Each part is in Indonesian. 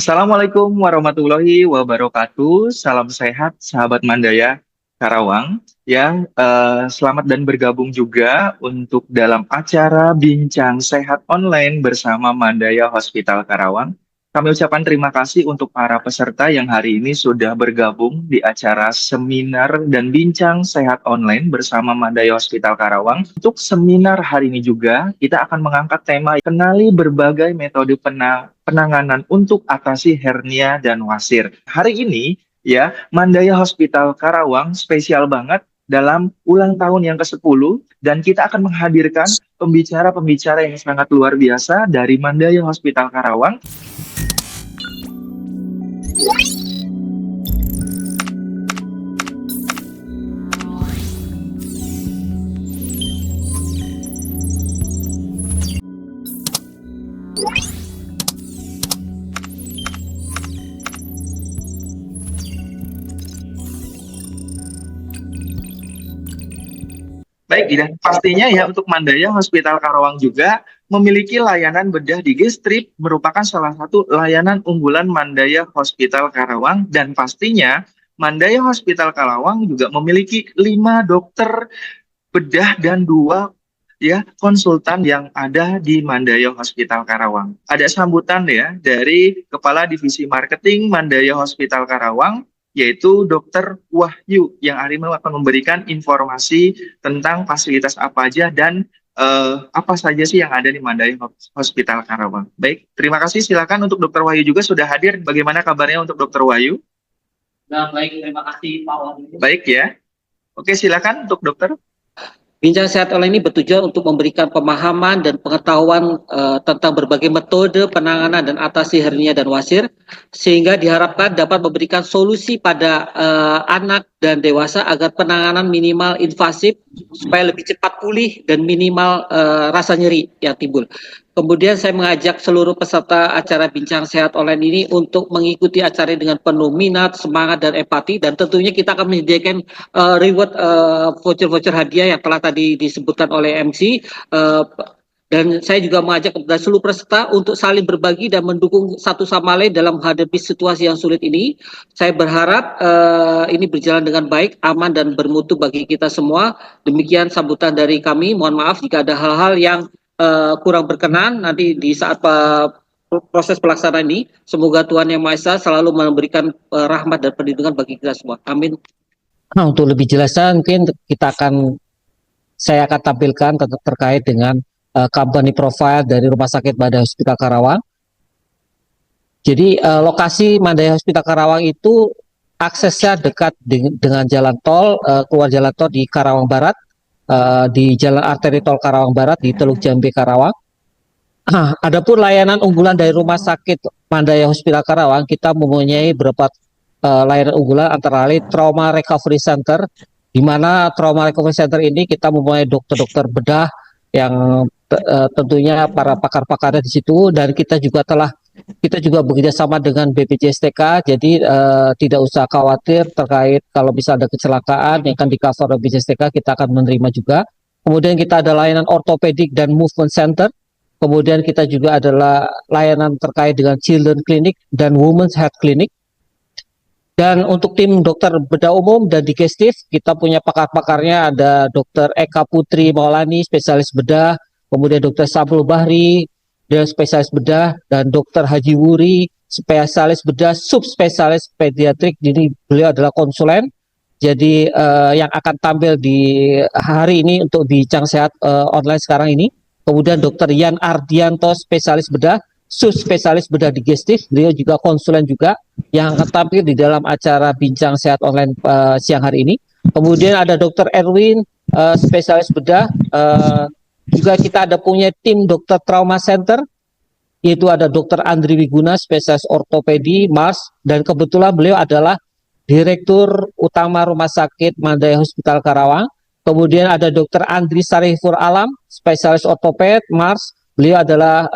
Assalamualaikum warahmatullahi wabarakatuh. Salam sehat, sahabat Mandaya Karawang. Selamat dan bergabung juga untuk dalam acara Bincang Sehat Online bersama Mandaya Hospital Karawang. Kami ucapkan terima kasih untuk para peserta yang hari ini sudah bergabung di acara seminar dan bincang sehat online bersama Mandaya Hospital Karawang. Untuk seminar hari ini juga kita akan mengangkat tema kenali berbagai metode penanganan untuk atasi hernia dan wasir. Hari ini Mandaya Hospital Karawang spesial banget dalam ulang tahun yang ke-10 dan kita akan menghadirkan pembicara-pembicara yang sangat luar biasa dari Mandaya Hospital Karawang. Baik, dan pastinya untuk Mandaya Hospital Karawang juga memiliki layanan bedah di G-Strip, merupakan salah satu layanan unggulan Mandaya Hospital Karawang, dan pastinya Mandaya Hospital Karawang juga memiliki 5 dokter bedah dan 2 konsultan yang ada di Mandaya Hospital Karawang. Ada sambutan dari Kepala Divisi Marketing Mandaya Hospital Karawang, yaitu Dr. Wahyu, yang hari ini akan memberikan informasi tentang fasilitas apa aja dan apa saja sih yang ada di Mandaya Hospital Karawang. Baik, terima kasih. Silakan untuk Dr. Wahyu juga sudah hadir. Bagaimana kabarnya untuk Dr. Wahyu? Nah, baik, terima kasih Pak Wahyu. Baik ya. Oke, silakan untuk dokter. Bincang Sehat Online ini bertujuan untuk memberikan pemahaman dan pengetahuan tentang berbagai metode penanganan dan atasi hernia dan wasir, sehingga diharapkan dapat memberikan solusi pada anak dan dewasa agar penanganan minimal invasif supaya lebih cepat pulih dan minimal rasa nyeri yang timbul. Kemudian saya mengajak seluruh peserta acara Bincang Sehat Online ini untuk mengikuti acara dengan penuh minat, semangat, dan empati. Dan tentunya kita akan menyediakan reward voucher-voucher hadiah yang telah tadi disebutkan oleh MC. Dan saya juga mengajak kepada seluruh peserta untuk saling berbagi dan mendukung satu sama lain dalam menghadapi situasi yang sulit ini. Saya berharap ini berjalan dengan baik, aman, dan bermutu bagi kita semua. Demikian sambutan dari kami. Mohon maaf jika ada hal-hal yang kurang berkenan nanti di saat proses pelaksanaan ini. Semoga Tuhan Yang Maha Esa selalu memberikan rahmat dan perlindungan bagi kita semua. Amin. Nah, untuk lebih jelasnya mungkin saya akan tampilkan terkait dengan company profile dari Rumah Sakit Mandaya Hospital Karawang. Jadi lokasi Mandaya Hospital Karawang itu aksesnya dekat dengan jalan tol, keluar jalan tol di Karawang Barat, di Jalan Arteri Tol Karawang Barat di Teluk Jambe Karawang. Adapun layanan unggulan dari Rumah Sakit Mandaya Hospital Karawang, kita mempunyai beberapa layanan unggulan, antara lain Trauma Recovery Center, di mana Trauma Recovery Center ini kita mempunyai dokter-dokter bedah yang tentunya para pakar-pakarnya di situ, dan kita juga bekerja sama dengan BPJSTK, jadi tidak usah khawatir terkait kalau bisa ada kecelakaan yang akan di-cover oleh BPJSTK, kita akan menerima juga. Kemudian kita ada layanan ortopedik dan movement center. Kemudian kita juga adalah layanan terkait dengan children clinic dan women's health clinic. Dan untuk tim dokter bedah umum dan digestif, kita punya pakar-pakarnya, ada Dr. Eka Putri Maulani, spesialis bedah, kemudian Dr. Sabul Bahri, dia spesialis bedah, dan Dr. Haji Wuri, spesialis bedah, subspesialis pediatrik. Jadi beliau adalah konsulen. Jadi yang akan tampil di hari ini untuk Bincang Sehat Online sekarang ini. Kemudian Dr. Yan Ardianto, spesialis bedah, spesialis bedah digestif, beliau juga konsulen juga yang akan tampil di dalam acara bincang sehat online siang hari ini. Kemudian ada Dr. Erwin, spesialis bedah. Juga kita ada punya tim dokter trauma center, yaitu ada Dr. Andri Wiguna, spesialis ortopedi, Mars, dan kebetulan beliau adalah Direktur Utama Rumah Sakit Mandaya Hospital Karawang. Kemudian ada Dr. Andri Sarifur Alam, spesialis ortoped, Mars. Beliau adalah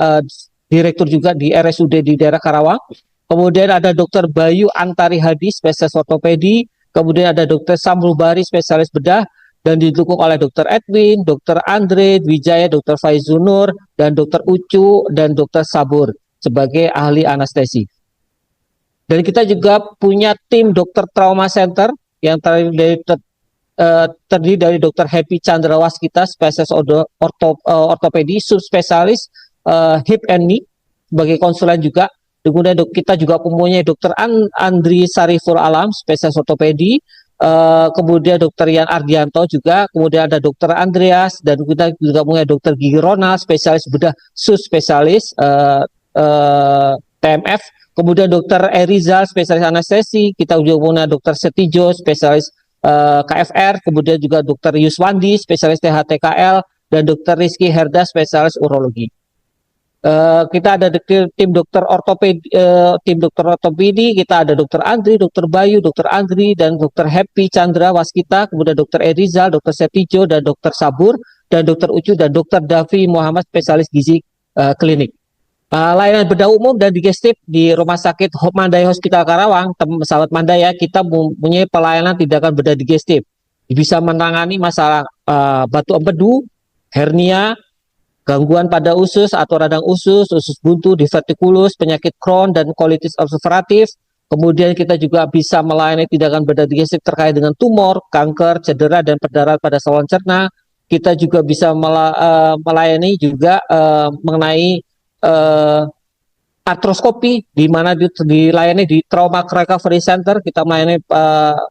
direktur juga di RSUD di daerah Karawang. Kemudian ada Dr. Bayu Antari Hadi, spesialis ortopedi. Kemudian ada Dr. Samrul Bari, spesialis bedah. Dan didukung oleh Dr. Edwin, Dr. Andre Wijaya, Dr. Faizunur, dan Dr. Ucu, dan Dr. Sabur sebagai ahli anestesi. Dan kita juga punya tim dokter trauma center yang terdiri dari Dr. Happy Chandrawaskita, spesialis ortopedi, subspesialis hip and knee sebagai konsulen juga. Kemudian kita juga mempunyai Dr. Andri Sarifur Alam, spesialis ortopedi. Kemudian Dr. Yan Ardianto juga. Kemudian ada Dr. Andreas, dan kita juga punya Dr. Gigi Ronald, spesialis bedah subspesialis TMF. Kemudian Dr. Erizal, spesialis anestesi. Kita juga punya Dr. Setijo, spesialis KFR. Kemudian juga Dr. Yuswandi, spesialis THTKL. Dan Dr. Rizky Herda, spesialis urologi. Kita ada tim dokter ortopedi, kita ada Dr. Andri, Dr. Bayu, Dr. Andri, dan Dr. Happy Chandra Waskita, kemudian Dr. Erizal, Dr. Setijo, dan Dr. Sabur, dan Dr. Ucu, dan Dr. Davi Muhammad, spesialis gizi klinik. Layanan bedah umum dan digestif di Rumah Sakit Mandaya Hospital Karawang, sahabat Mandaya, kita mempunyai pelayanan tindakan bedah digestif. Bisa menangani masalah batu empedu, hernia, gangguan pada usus atau radang usus, usus buntu, divertikulus, penyakit Crohn, dan kolitis ulceratif. Kemudian kita juga bisa melayani tindakan bedah digestif terkait dengan tumor, kanker, cedera, dan perdarahan pada saluran cerna. Kita juga bisa melayani juga mengenai artroskopi, di mana dilayani di Trauma Recovery Center. Kita melayani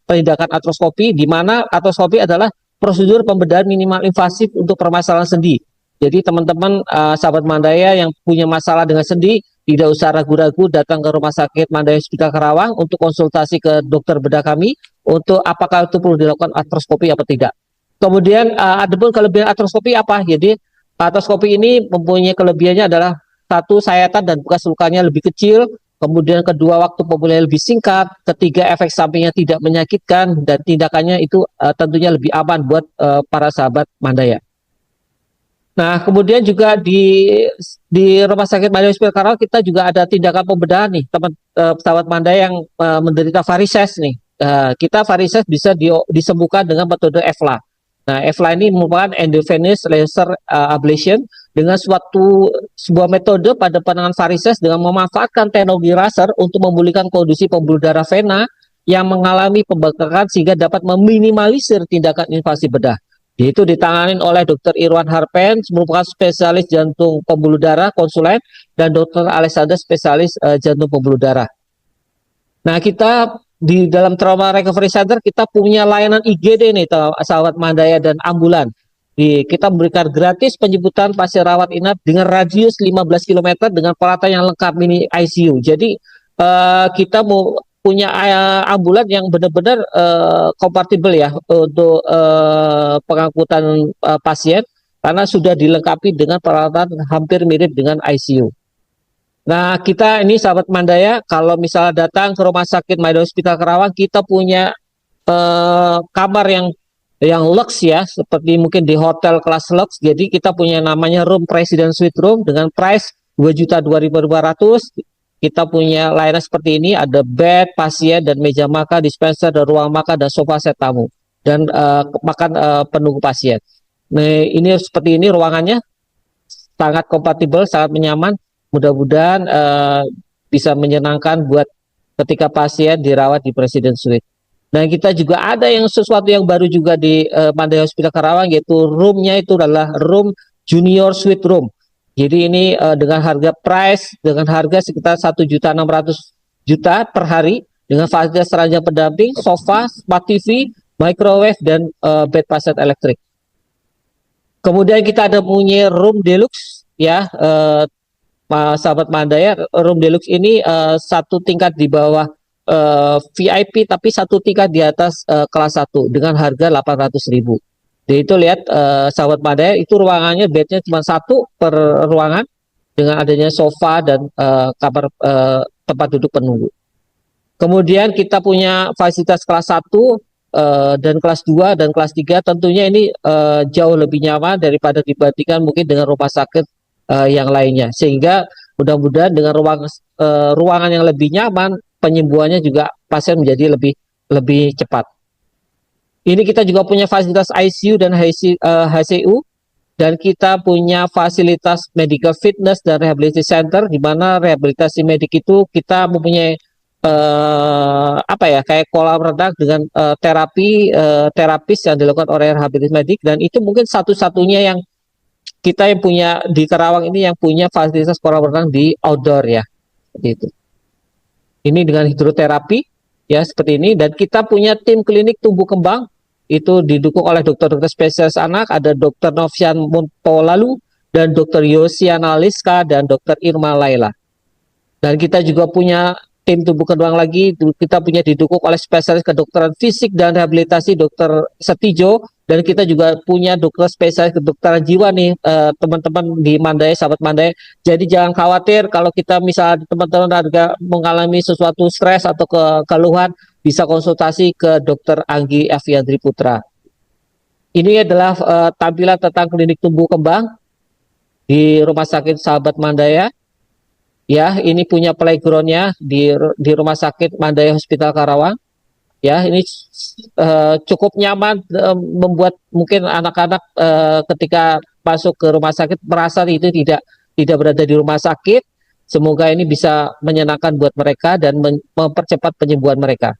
penindakan artroskopi, di mana artroskopi adalah prosedur pembedahan minimal invasif untuk permasalahan sendi. Jadi teman-teman sahabat Mandaya yang punya masalah dengan sendi, tidak usah ragu-ragu datang ke Rumah Sakit Mandaya Hospital Karawang untuk konsultasi ke dokter bedah kami untuk apakah itu perlu dilakukan artroskopi atau tidak. Kemudian ada pun kelebihan artroskopi apa? Jadi artroskopi ini mempunyai kelebihannya adalah satu, sayatan dan bekas lukanya lebih kecil. Kemudian kedua, waktu pemulihan lebih singkat. Ketiga, efek sampingnya tidak menyakitkan, dan tindakannya itu tentunya lebih aman buat para sahabat Mandaya. Nah, kemudian juga di Rumah Sakit Mandaya Hospital Karawang kita juga ada tindakan pembedahan nih, sahabat Mandaya yang menderita varises nih. Kita varises bisa disembuhkan dengan metode EFLA. Nah, EFLA ini merupakan endovenous laser ablation dengan sebuah metode pada penanganan varises dengan memanfaatkan teknologi laser untuk memulihkan kondisi pembuluh darah vena yang mengalami pembengkakan sehingga dapat meminimalisir tindakan invasi bedah. Itu ditangani oleh Dr. Irwan Harpen, merupakan spesialis jantung pembuluh darah konsulen, dan Dr. Alexander, spesialis jantung pembuluh darah. Nah, kita di dalam Trauma Recovery Center kita punya layanan IGD nih, sahabat Mandaya, dan ambulan. Kita memberikan gratis penjemputan pasien rawat inap dengan radius 15 km dengan peralatan yang lengkap mini ICU. Jadi kita mau punya ambulan yang benar-benar kompatibel ya untuk pengangkutan pasien, karena sudah dilengkapi dengan peralatan hampir mirip dengan ICU. Nah, kita ini sahabat Mandaya, kalau misalnya datang ke Rumah Sakit Mandaya Hospital Karawang, kita punya kamar yang lux ya, seperti mungkin di hotel kelas lux. Jadi kita punya namanya room President Suite Room dengan price 2.200.500. Kita punya layanan seperti ini, ada bed, pasien, dan meja makan, dispenser, dan ruang makan, dan sofa set tamu, dan makan penunggu pasien. Nah, ini seperti ini ruangannya, sangat kompatibel, sangat nyaman. Mudah-mudahan bisa menyenangkan buat ketika pasien dirawat di President Suite. Nah, kita juga ada yang sesuatu yang baru juga di Mandaya Hospital Karawang, yaitu roomnya itu adalah room Junior Suite Room. Jadi ini dengan harga sekitar 1.600.000 per hari dengan fasilitas ranjang pendamping, sofa, smart TV, microwave, dan bed pasien elektrik. Kemudian kita ada punya room deluxe ya, sahabat Mandaya, room deluxe ini satu tingkat di bawah VIP, tapi satu tingkat di atas kelas 1 dengan harga 800.000. Jadi itu lihat sahabat Mandaya, itu ruangannya bednya cuma satu per ruangan dengan adanya sofa dan kamar tempat duduk penunggu. Kemudian kita punya fasilitas kelas 1 dan kelas 2 dan kelas 3, tentunya ini jauh lebih nyaman daripada dibandingkan mungkin dengan rumah sakit yang lainnya. Sehingga mudah-mudahan dengan ruangan yang lebih nyaman, penyembuhannya juga pasien menjadi lebih cepat. Ini kita juga punya fasilitas ICU dan HCU, dan kita punya fasilitas medical fitness dan rehabilitation center, di mana rehabilitasi medik itu kita mempunyai kayak kolam renang dengan terapis yang dilakukan oleh rehabilitasi medik, dan itu mungkin satu-satunya yang kita yang punya di Karawang ini yang punya fasilitas kolam renang di outdoor ya, seperti itu. Ini dengan hidroterapi ya seperti ini, dan kita punya tim klinik tumbuh kembang itu didukung oleh dokter-dokter spesialis anak, ada Dr. Novian Muntolalu dan Dr. Yosiana Liska dan Dr. Irma Laila. Dan kita juga punya tim tumbuh kembang lagi, kita punya didukung oleh spesialis kedokteran fisik dan rehabilitasi Dr. Setijo, dan kita juga punya dokter spesialis kedokteran jiwa nih teman-teman di Mandaya, sahabat Mandaya. Jadi jangan khawatir kalau kita misalnya teman-teman ada mengalami sesuatu stres atau keluhan, bisa konsultasi ke Dr. Anggi Aviandri Putra. Ini adalah tampilan tentang klinik tumbuh kembang di Rumah Sakit Sahabat Mandaya. Ya, ini punya playgroundnya di Rumah Sakit Mandaya Hospital Karawang. Ya, ini cukup nyaman, membuat mungkin anak-anak ketika masuk ke rumah sakit merasa itu tidak berada di rumah sakit. Semoga ini bisa menyenangkan buat mereka dan mempercepat penyembuhan mereka.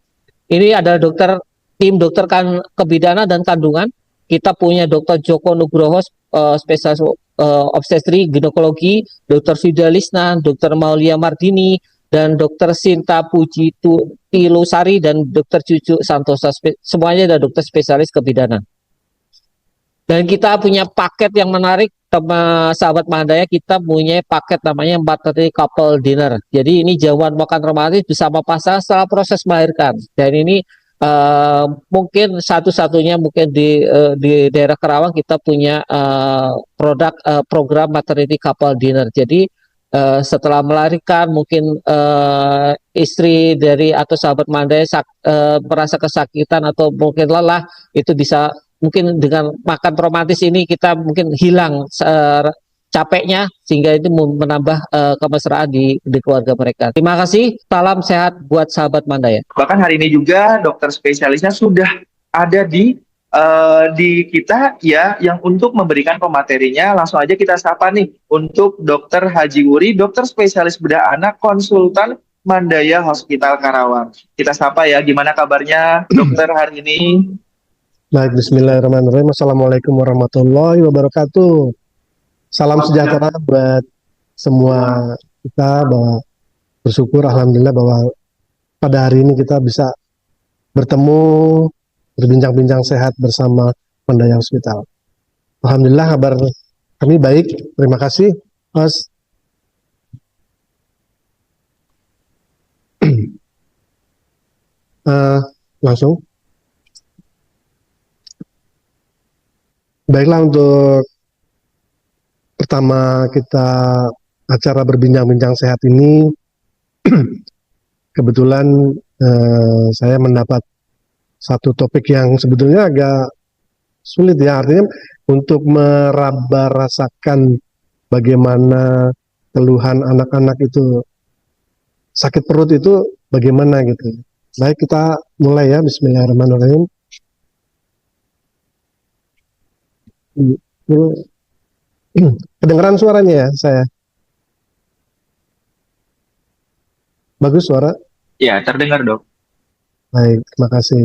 Ini adalah tim dokter kebidanan dan kandungan. Kita punya Dr. Joko Nugroho, spesialis obstetri ginekologi, Dr. Fidalisna, Dr. Maulia Mardini, dan Dr. Sinta Puji Tilusari, dan Dr. Cucu Santosa. Semuanya adalah dokter spesialis kebidanan. Dan kita punya paket yang menarik, sahabat Mandaya, kita punya paket namanya maternity couple dinner. Jadi ini jamuan makan romantis bersama pasangan setelah proses melahirkan. Dan ini mungkin satu-satunya mungkin di daerah Karawang kita punya program maternity couple dinner. Jadi setelah melahirkan mungkin istri dari atau sahabat Mandaya merasa kesakitan atau mungkin lelah, itu bisa mungkin dengan makan romantis ini kita mungkin hilang capeknya, sehingga itu menambah kemesraan di keluarga mereka. Terima kasih, salam sehat buat sahabat Mandaya. Bahkan hari ini juga dokter spesialisnya sudah ada di kita ya, yang untuk memberikan pematerinya. Langsung aja kita sapa nih untuk Dokter Haji Wuri, dokter spesialis bedah anak, konsultan Mandaya Hospital Karawang. Kita sapa ya, gimana kabarnya dokter hari ini? Baik, bismillahirrahmanirrahim. Assalamualaikum warahmatullahi wabarakatuh. Salam sejahtera buat semua kita, bahwa bersyukur alhamdulillah bahwa pada hari ini kita bisa bertemu, berbincang-bincang sehat bersama Mandaya Hospital. Alhamdulillah kabar kami baik, terima kasih Mas. Langsung. Baiklah, untuk pertama kita acara berbincang-bincang sehat ini, kebetulan saya mendapat satu topik yang sebetulnya agak sulit ya, artinya untuk meraba rasakan bagaimana keluhan anak-anak itu sakit perut itu bagaimana gitu. Baik, kita mulai ya, bismillahirrahmanirrahim. Kedengeran suaranya ya saya? Bagus suara? Ya, terdengar dok. Baik, terima kasih.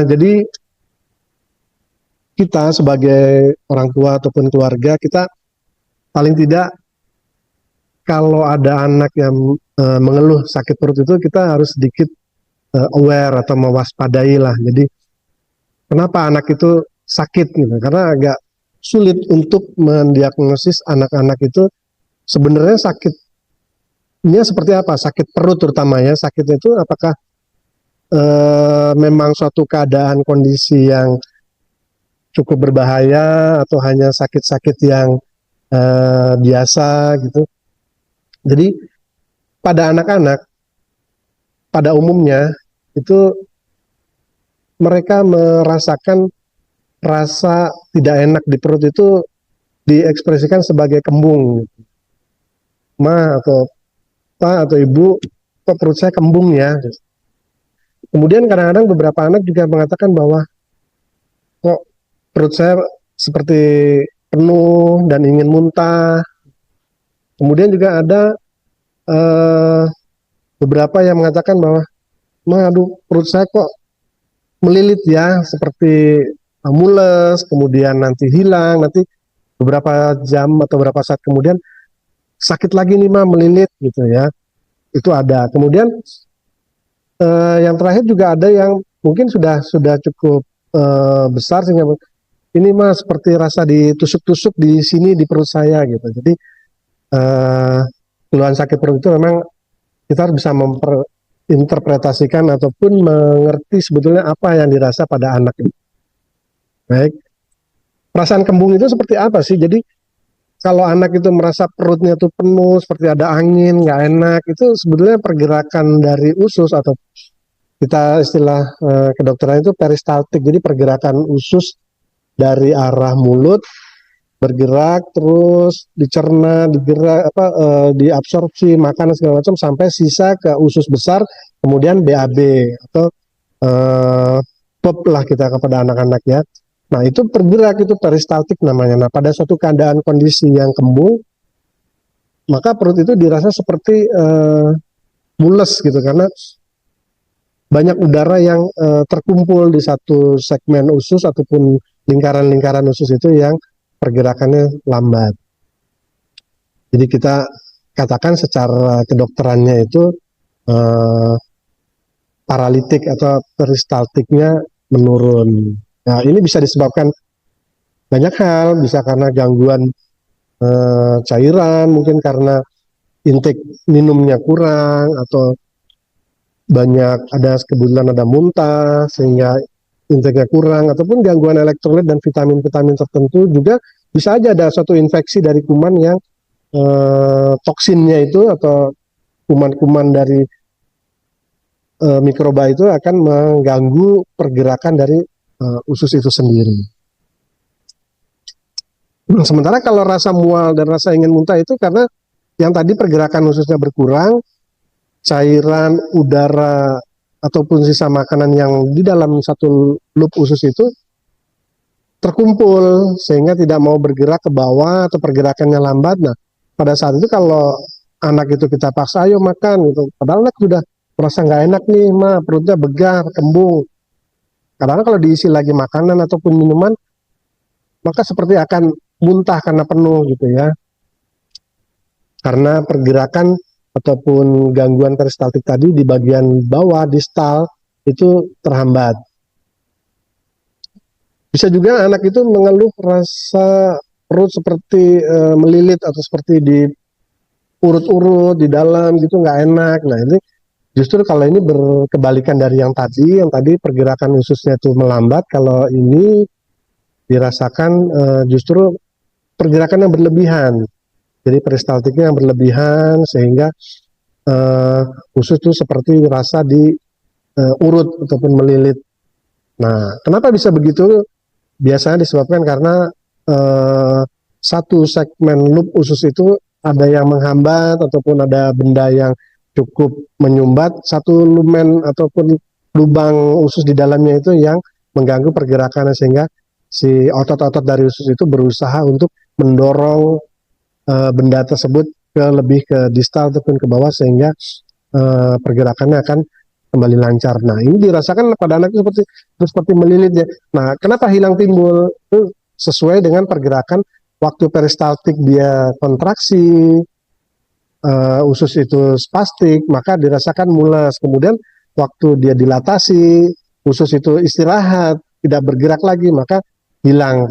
Jadi kita sebagai orang tua ataupun keluarga, kita paling tidak kalau ada anak yang mengeluh sakit perut itu, kita harus sedikit aware atau mewaspadai lah. Jadi kenapa anak itu sakit gitu, karena agak sulit untuk mendiagnosis anak-anak itu sebenarnya sakitnya seperti apa, sakit perut terutama ya, sakitnya itu apakah memang suatu keadaan kondisi yang cukup berbahaya atau hanya sakit-sakit yang biasa gitu. Jadi pada anak-anak pada umumnya itu mereka merasakan rasa tidak enak di perut itu diekspresikan sebagai kembung. Ma atau pa atau ibu, kok perut saya kembung ya. Kemudian kadang-kadang beberapa anak juga mengatakan bahwa kok perut saya seperti penuh dan ingin muntah. Kemudian juga ada eh, beberapa yang mengatakan bahwa, ma aduh perut saya kok melilit ya, seperti mules, kemudian nanti hilang, nanti beberapa jam atau beberapa saat kemudian sakit lagi nih ma, melilit gitu ya. Itu ada. Kemudian yang terakhir juga ada yang mungkin sudah cukup besar sehingga ini mah seperti rasa ditusuk-tusuk di sini di perut saya gitu. Jadi keluhan sakit perut itu memang kita harus bisa memperinterpretasikan ataupun mengerti sebetulnya apa yang dirasa pada anak itu. Baik, perasaan kembung itu seperti apa sih? Jadi kalau anak itu merasa perutnya tuh penuh, seperti ada angin, nggak enak, itu sebetulnya pergerakan dari usus atau kita istilah kedokteran itu peristaltik. Jadi pergerakan usus dari arah mulut bergerak terus dicerna, diabsorpsi makanan segala macam sampai sisa ke usus besar, kemudian BAB atau PEP lah kita kepada anak-anak ya. Nah itu bergerak, itu peristaltik namanya. Nah pada suatu keadaan kondisi yang kembung, maka perut itu dirasa seperti mules gitu, karena banyak udara yang terkumpul di satu segmen usus ataupun lingkaran-lingkaran usus itu yang pergerakannya lambat. Jadi kita katakan secara kedokterannya itu paralitik atau peristaltiknya menurun. Nah ini bisa disebabkan banyak hal, bisa karena gangguan cairan, mungkin karena intake minumnya kurang, atau banyak kebetulan ada muntah sehingga intake-nya kurang, ataupun gangguan elektrolit dan vitamin-vitamin tertentu. Juga bisa aja ada suatu infeksi dari kuman yang toksinnya itu atau kuman-kuman dari mikroba itu akan mengganggu pergerakan dari usus itu sendiri. Sementara kalau rasa mual dan rasa ingin muntah itu karena yang tadi pergerakan ususnya berkurang, cairan, udara, ataupun sisa makanan yang di dalam satu loop usus itu terkumpul sehingga tidak mau bergerak ke bawah atau pergerakannya lambat. Nah, pada saat itu kalau anak itu kita paksa ayo makan gitu, padahal anak sudah merasa nggak enak nih, ma perutnya begah, kembung. Karena kalau diisi lagi makanan ataupun minuman, maka seperti akan muntah karena penuh gitu ya. Karena pergerakan ataupun gangguan peristaltik tadi di bagian bawah distal itu terhambat. Bisa juga anak itu mengeluh rasa perut seperti melilit atau seperti di urut-urut di dalam gitu, nggak enak. Nah ini justru kalau ini berkebalikan dari yang tadi pergerakan ususnya itu melambat, kalau ini dirasakan justru pergerakan yang berlebihan. Jadi peristaltiknya yang berlebihan sehingga usus itu seperti rasa di urut ataupun melilit. Nah, kenapa bisa begitu? Biasanya disebabkan karena satu segmen loop usus itu ada yang menghambat ataupun ada benda yang cukup menyumbat satu lumen ataupun lubang usus di dalamnya itu yang mengganggu pergerakannya, sehingga si otot-otot dari usus itu berusaha untuk mendorong benda tersebut lebih ke distal ataupun ke bawah sehingga pergerakannya akan kembali lancar. Nah ini dirasakan pada anak itu seperti melilit ya. Nah kenapa hilang timbul? Itu sesuai dengan pergerakan waktu peristaltik dia kontraksi, usus itu spastik, maka dirasakan mules. Kemudian waktu dia dilatasi, usus itu istirahat, tidak bergerak lagi, maka hilang,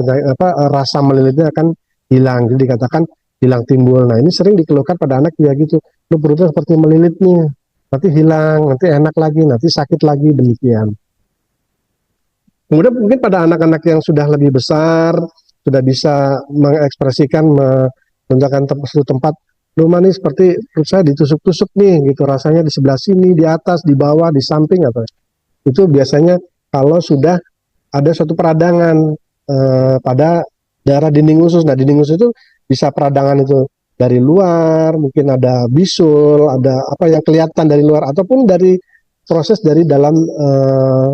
rasa melilitnya akan hilang. Jadi dikatakan hilang timbul. Nah, ini sering dikeluhkan pada anak ya gitu. Lu perutnya seperti melilit nih, nanti hilang, nanti enak lagi, nanti sakit lagi, demikian. Kemudian mungkin pada anak-anak yang sudah lebih besar, sudah bisa mengekspresikan, menunjukkan suatu tempat, rumah nih seperti perut saya ditusuk-tusuk nih gitu, rasanya di sebelah sini, di atas, di bawah, di samping, atau itu biasanya kalau sudah ada suatu peradangan pada daerah dinding usus. Nah, dinding usus itu bisa peradangan itu dari luar, mungkin ada bisul, ada apa yang kelihatan dari luar, ataupun dari proses dari dalam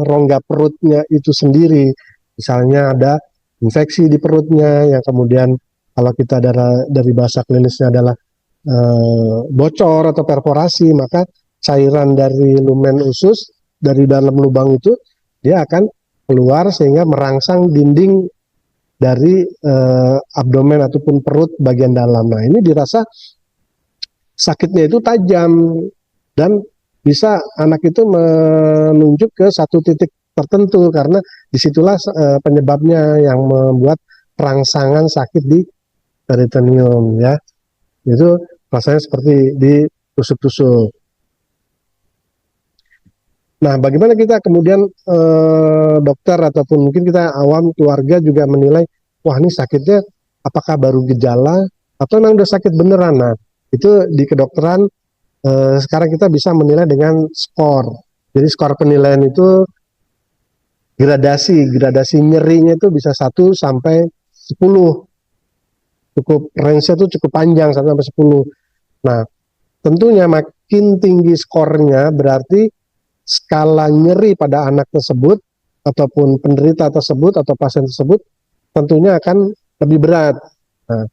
rongga perutnya itu sendiri. Misalnya ada infeksi di perutnya yang kemudian kalau kita dari bahasa klinisnya adalah bocor atau perforasi, maka cairan dari lumen usus dari dalam lubang itu dia akan keluar sehingga merangsang dinding dari abdomen ataupun perut bagian dalam. Nah, ini dirasa sakitnya itu tajam dan bisa anak itu menunjuk ke satu titik tertentu karena disitulah penyebabnya yang membuat rangsangan sakit di peritoneum ya. Itu rasanya seperti ditusuk-tusuk. Nah, bagaimana kita kemudian dokter ataupun mungkin kita awam keluarga juga menilai, wah ini sakitnya apakah baru gejala atau memang udah sakit beneran? Nah, itu di kedokteran sekarang kita bisa menilai dengan skor. Jadi skor penilaian itu gradasi nyerinya itu bisa 1 sampai 10. Cukup range-nya itu cukup panjang 1 sampai 10. Nah, tentunya makin tinggi skornya berarti skala nyeri pada anak tersebut ataupun penderita tersebut atau pasien tersebut tentunya akan lebih berat. Nah,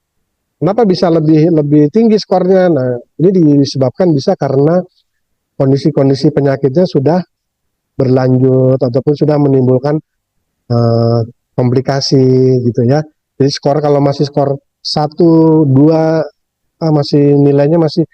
kenapa bisa lebih tinggi skornya? Nah, ini disebabkan bisa karena kondisi-kondisi penyakitnya sudah berlanjut ataupun sudah menimbulkan uh, komplikasi gitu ya. Jadi skor kalau masih skor 1, 2 masih nilainya masih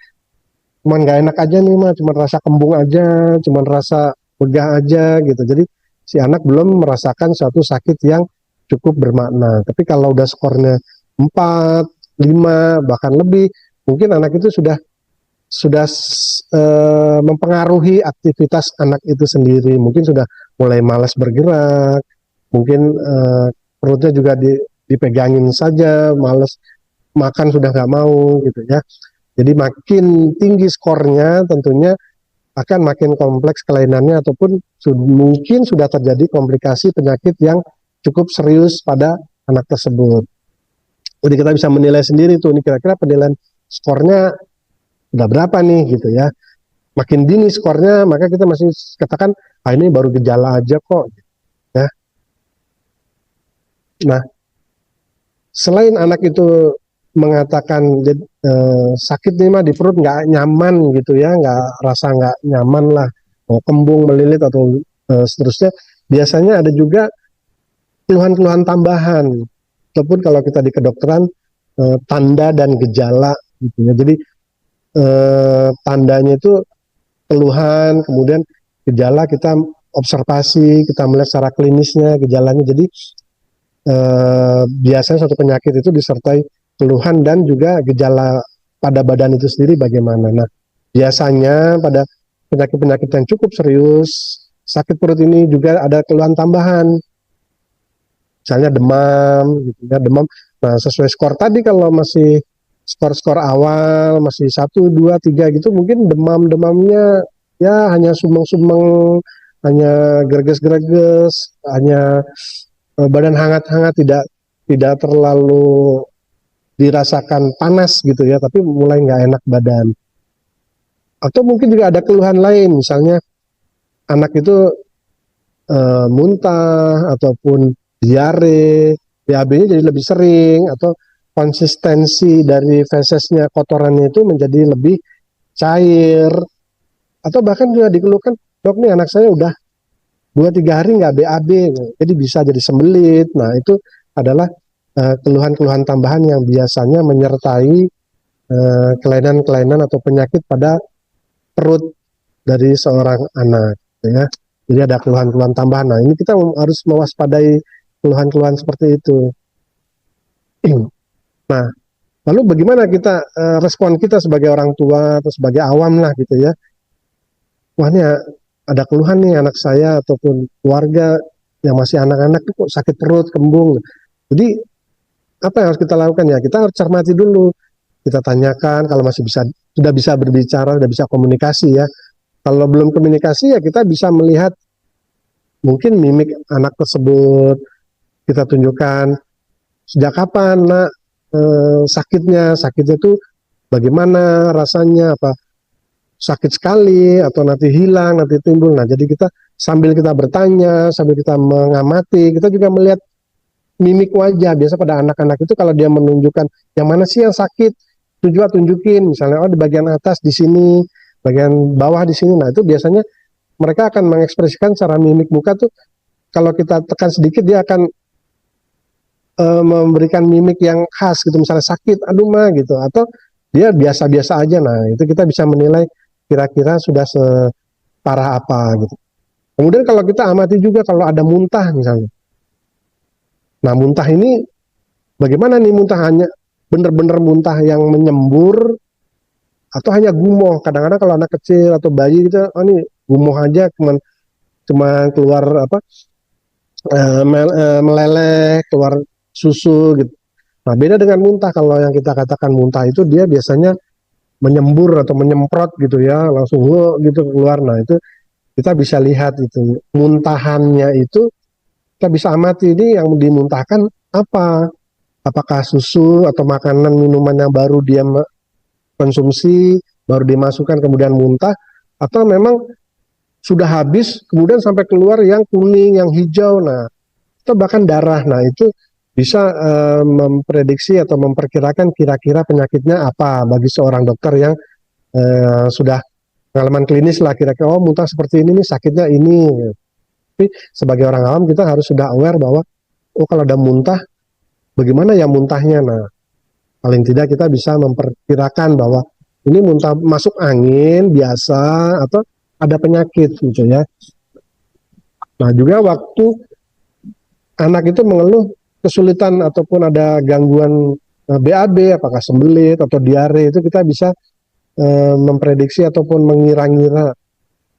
cuman nggak enak aja nih mah, cuman rasa kembung aja, cuman rasa begah aja gitu. Jadi si anak belum merasakan suatu sakit yang cukup bermakna. Tapi kalau udah skornya 4, 5 bahkan lebih, mungkin anak itu sudah mempengaruhi aktivitas anak itu sendiri. Mungkin sudah mulai malas bergerak, mungkin perutnya juga dipegangin saja, malas makan sudah nggak mau gitu ya. Jadi makin tinggi skornya tentunya akan makin kompleks kelainannya ataupun mungkin sudah terjadi komplikasi penyakit yang cukup serius pada anak tersebut. Jadi kita bisa menilai sendiri tuh, ini kira-kira penilaian skornya udah berapa nih gitu ya. Makin dini skornya maka kita masih katakan ini baru gejala aja kok ya. Nah, selain anak itu mengatakan sakit nih mah di perut nggak nyaman gitu ya, nggak nyaman lah, mau kembung melilit atau seterusnya, biasanya ada juga keluhan-keluhan tambahan ataupun kalau kita di kedokteran tanda dan gejala gitu ya. Jadi tandanya itu keluhan, kemudian gejala kita observasi, kita melihat secara klinisnya gejalanya. Jadi biasanya suatu penyakit itu disertai keluhan dan juga gejala pada badan itu sendiri bagaimana. Nah, biasanya pada penyakit-penyakit yang cukup serius, sakit perut ini juga ada keluhan tambahan. Misalnya demam, gitu ya, demam. Nah, sesuai skor tadi kalau masih skor-skor awal, masih 1, 2, 3 gitu, mungkin demamnya ya hanya sumeng-sumeng, hanya greges-greges, hanya badan hangat-hangat, tidak terlalu dirasakan panas gitu ya, tapi mulai nggak enak badan. Atau mungkin juga ada keluhan lain, misalnya anak itu muntah ataupun diare, BAB-nya jadi lebih sering, atau konsistensi dari fesesnya kotorannya itu menjadi lebih cair, atau bahkan juga dikeluhkan, dok nih anak saya udah 2-3 hari nggak BAB, jadi bisa jadi sembelit. Nah, itu adalah keluhan-keluhan tambahan yang biasanya menyertai kelainan-kelainan atau penyakit pada perut dari seorang anak, ya. Jadi ada keluhan-keluhan tambahan. Nah, ini kita harus mewaspadai keluhan-keluhan seperti itu. Nah, lalu bagaimana kita respon kita sebagai orang tua atau sebagai awam lah gitu ya. Wah, ini ada keluhan nih anak saya ataupun keluarga yang masih anak-anak kok sakit perut, kembung. Jadi apa yang harus kita lakukan ya? Kita harus cermati dulu. Kita tanyakan kalau masih bisa, sudah bisa berbicara, sudah bisa komunikasi ya. Kalau belum komunikasi ya kita bisa melihat mungkin mimik anak tersebut, kita tunjukkan sejak kapan nak sakitnya itu bagaimana rasanya, apa sakit sekali atau nanti hilang, nanti timbul. Nah, jadi kita sambil kita bertanya, sambil kita mengamati, kita juga melihat mimik wajah. Biasa pada anak-anak itu kalau dia menunjukkan yang mana sih yang sakit, tunjukin, misalnya oh di bagian atas di sini, bagian bawah di sini. Nah, itu biasanya mereka akan mengekspresikan secara mimik muka tuh, kalau kita tekan sedikit dia akan memberikan mimik yang khas gitu, misalnya sakit, aduh mah gitu, atau dia biasa-biasa aja. Nah, itu kita bisa menilai kira-kira sudah separah apa gitu. Kemudian kalau kita amati juga kalau ada muntah misalnya. Nah, muntah ini bagaimana nih, muntah hanya benar-benar muntah yang menyembur atau hanya gumoh. Kadang-kadang kalau anak kecil atau bayi gitu, oh ini gumoh aja, cuma keluar apa meleleh, keluar susu gitu. Nah, beda dengan muntah. Kalau yang kita katakan muntah itu dia biasanya menyembur atau menyemprot gitu ya, langsung gitu keluar. Nah, itu kita bisa lihat itu muntahannya itu, kita bisa amati ini yang dimuntahkan apa. Apakah susu atau makanan minuman yang baru dia konsumsi, baru dimasukkan kemudian muntah, atau memang sudah habis kemudian sampai keluar yang kuning, yang hijau, nah atau bahkan darah. Nah, itu bisa memprediksi atau memperkirakan kira-kira penyakitnya apa bagi seorang dokter yang sudah pengalaman klinis lah, kira-kira oh muntah seperti ini nih, sakitnya ini. Tapi sebagai orang awam kita harus sudah aware bahwa oh kalau ada muntah, bagaimana ya muntahnya. Nah, paling tidak kita bisa memperkirakan bahwa ini muntah masuk angin biasa atau ada penyakit gitu ya. Nah, juga waktu anak itu mengeluh kesulitan ataupun ada gangguan BAB, apakah sembelit atau diare, itu kita bisa memprediksi ataupun mengira-ngira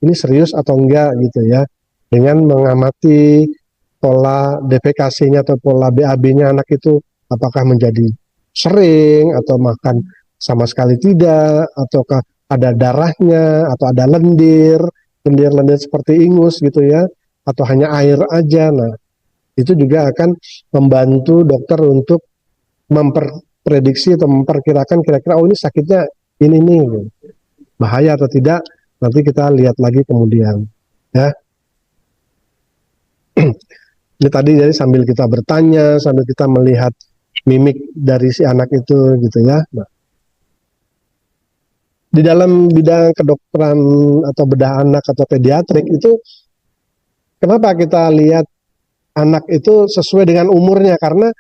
ini serius atau enggak gitu ya, dengan mengamati pola defekasinya atau pola BAB-nya anak itu, apakah menjadi sering atau makan sama sekali tidak, ataukah ada darahnya atau ada lendir seperti ingus gitu ya, atau hanya air aja. Nah, itu juga akan membantu dokter untuk memprediksi atau memperkirakan kira-kira oh ini sakitnya ini nih, bahaya atau tidak, nanti kita lihat lagi kemudian ya. Ini tadi jadi sambil kita bertanya, sambil kita melihat mimik dari si anak itu gitu ya. Nah, di dalam bidang kedokteran atau bedah anak atau pediatrik itu, kenapa kita lihat anak itu sesuai dengan umurnya? Karena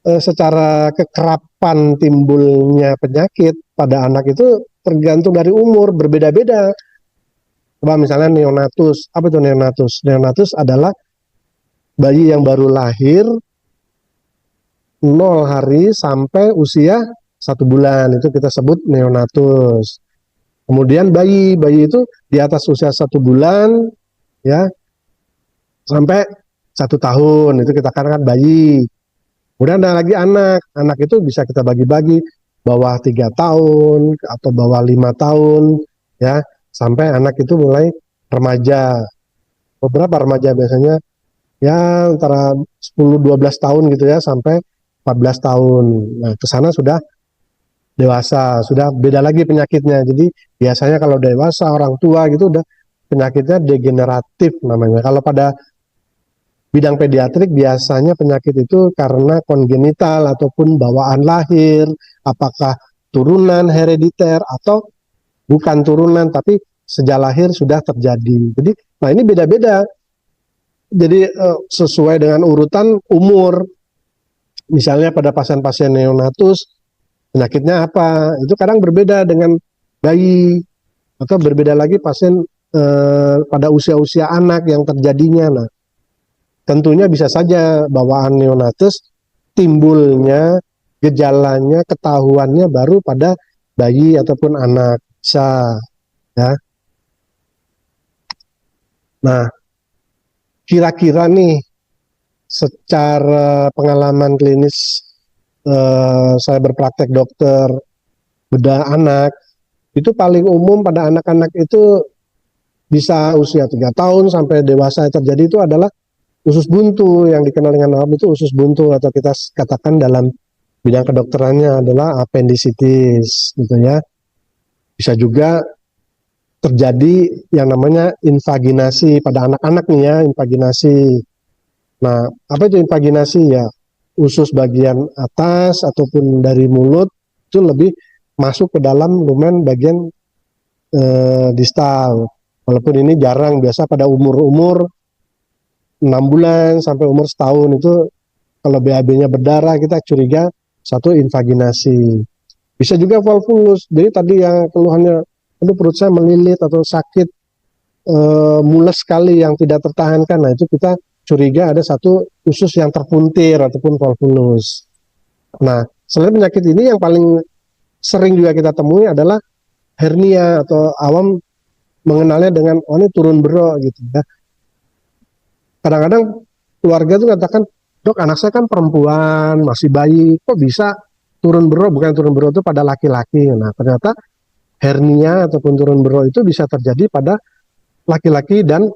secara kekerapan timbulnya penyakit pada anak itu tergantung dari umur, berbeda-beda. Coba misalnya neonatus, apa itu neonatus? Neonatus adalah bayi yang baru lahir 0 hari sampai usia 1 bulan, itu kita sebut neonatus. Kemudian bayi itu di atas usia 1 bulan ya sampai 1 tahun, itu kita katakan bayi. Kemudian ada lagi anak itu bisa kita bagi-bagi bawah 3 tahun atau bawah 5 tahun ya, sampai anak itu mulai remaja. Beberapa remaja biasanya ya antara 10-12 tahun gitu ya, sampai 14 tahun. Nah, ke sana sudah dewasa, sudah beda lagi penyakitnya. Jadi biasanya kalau dewasa orang tua gitu udah penyakitnya degeneratif namanya. Kalau pada bidang pediatrik biasanya penyakit itu karena kongenital ataupun bawaan lahir, apakah turunan herediter atau bukan turunan tapi sejak lahir sudah terjadi. Jadi nah ini beda-beda. Jadi sesuai dengan urutan umur. Misalnya pada pasien-pasien neonatus penyakitnya apa? Itu kadang berbeda dengan bayi, atau berbeda lagi pasien pada usia-usia anak yang terjadinya. Nah, tentunya bisa saja bawaan neonatus timbulnya gejalanya ketahuannya baru pada bayi ataupun anak, bisa ya. Nah, kira-kira nih secara pengalaman klinis saya berpraktek dokter bedah anak, itu paling umum pada anak-anak itu bisa usia 3 tahun sampai dewasa yang terjadi itu adalah usus buntu, yang dikenal dengan awam itu usus buntu, atau kita katakan dalam bidang kedokterannya adalah appendicitis gitu ya. Bisa juga terjadi yang namanya invaginasi pada anak-anak nih ya, invaginasi. Nah, apa itu invaginasi ya? Usus bagian atas ataupun dari mulut itu lebih masuk ke dalam lumen bagian distal. Walaupun ini jarang, biasa pada umur-umur 6 bulan sampai umur setahun itu kalau BAB-nya berdarah kita curiga satu invaginasi. Bisa juga volvulus. Jadi tadi yang keluhannya, aduh perut saya melilit atau sakit, mules sekali yang tidak tertahankan. Nah itu kita curiga ada satu usus yang terpuntir ataupun volvulus. Nah selain penyakit ini yang paling sering juga kita temui adalah hernia, atau awam mengenalnya dengan oh ini turun bero gitu ya. Kadang-kadang keluarga tuh katakan, dok anak saya kan perempuan, masih bayi, kok bisa turun bero? Bukan turun bero itu pada laki-laki. Nah ternyata hernia ataupun turun bero itu bisa terjadi pada laki-laki dan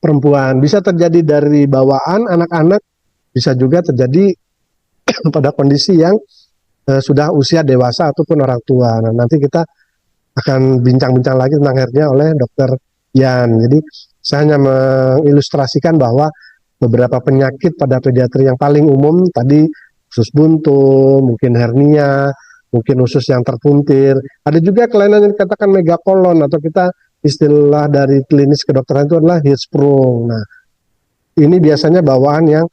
perempuan. Bisa terjadi dari bawaan anak-anak, bisa juga terjadi pada kondisi yang sudah usia dewasa ataupun orang tua. Nah nanti kita akan bincang-bincang lagi tentang hernia oleh dokter Yan. Jadi saya hanya mengilustrasikan bahwa beberapa penyakit pada pediatri yang paling umum tadi usus buntu, mungkin hernia, mungkin usus yang terpuntir. Ada juga kelainan yang dikatakan megakolon, atau kita istilah dari klinis kedokteran itu adalah Hirschsprung. Nah, ini biasanya bawaan yang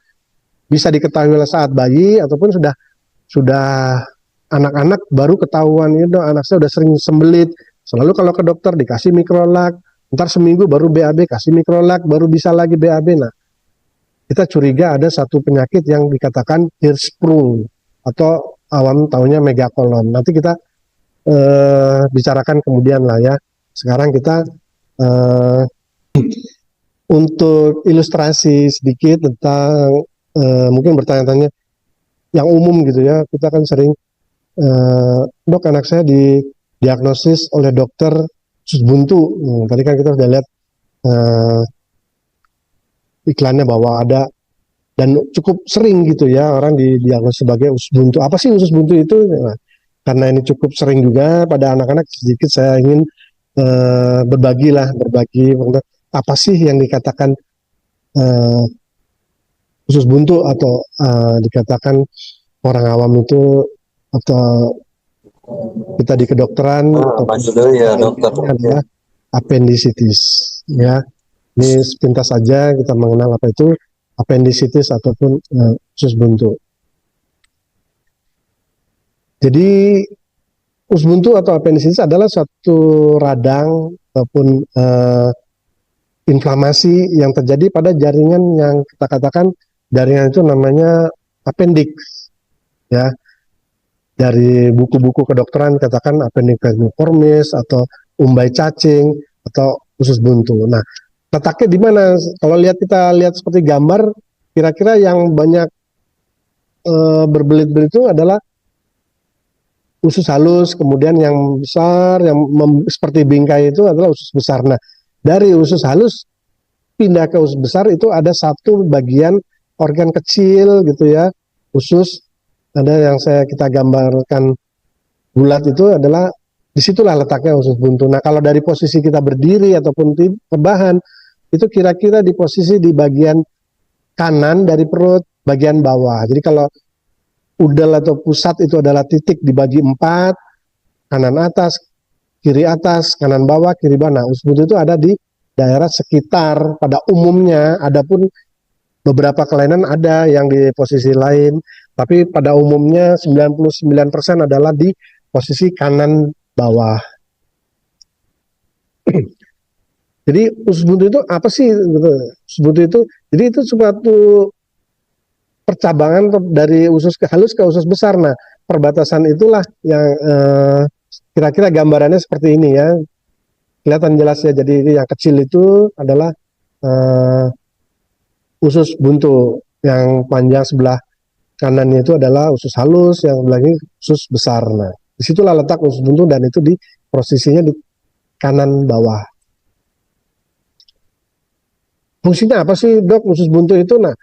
bisa diketahui oleh saat bayi ataupun sudah anak-anak baru ketahuan, itu anak saya udah sering sembelit. Selalu kalau ke dokter dikasih mikrolak, ntar seminggu baru BAB, kasih mikrolak, baru bisa lagi BAB. Nah, kita curiga ada satu penyakit yang dikatakan Hirschsprung atau awam taunya megakolon. Nanti kita bicarakan kemudian lah ya. Sekarang kita untuk ilustrasi sedikit tentang mungkin bertanya-tanya yang umum gitu ya. Kita kan sering dok anak saya didiagnosis oleh dokter usus buntu. Tadi kan kita sudah lihat iklannya bahwa ada, dan cukup sering gitu ya orang didiagnosis sebagai usus buntu. Apa sih usus buntu itu? Nah, karena ini cukup sering juga pada anak-anak, sedikit saya ingin berbagi apa sih yang dikatakan usus buntu, atau dikatakan orang awam itu, atau kita di kedokteran ya dokter adalah appendicitis ya. Ini sepintas saja kita mengenal apa itu appendicitis ataupun usus buntu. Jadi usus buntu atau appendicitis adalah suatu radang ataupun inflamasi yang terjadi pada jaringan yang kita katakan jaringan itu namanya appendix ya. Dari buku-buku kedokteran katakan appendix vermiformis atau umbai cacing atau usus buntu. Nah, letaknya di mana? Kalau kita lihat seperti gambar, kira-kira yang banyak berbelit-belit itu adalah usus halus, kemudian yang besar, yang seperti bingkai itu adalah usus besar. Nah, dari usus halus pindah ke usus besar itu ada satu bagian organ kecil gitu ya, usus. Ada yang kita gambarkan bulat itu adalah disitulah letaknya usus buntu. Nah kalau dari posisi kita berdiri ataupun rebahan itu kira-kira di posisi di bagian kanan dari perut bagian bawah. Jadi kalau udel atau pusat itu adalah titik dibagi 4, kanan atas, kiri atas, kanan bawah, kiri bawah. Nah usus buntu itu ada di daerah sekitar pada umumnya, adapun beberapa kelainan ada yang di posisi lain, tapi pada umumnya 99% adalah di posisi kanan bawah. Jadi usus buntu itu apa sih? Gitu. Usus buntu itu, jadi itu suatu percabangan dari usus ke halus ke usus besar. Nah, perbatasan itulah yang kira-kira gambarannya seperti ini ya. Kelihatan jelas ya. Jadi yang kecil itu adalah eh, usus buntu, yang panjang sebelah kanannya itu adalah usus halus, yang sebelah ini usus besar. Nah, disitulah letak usus buntu dan itu di posisinya di kanan bawah. Fungsinya apa sih dok usus buntu itu? Nah,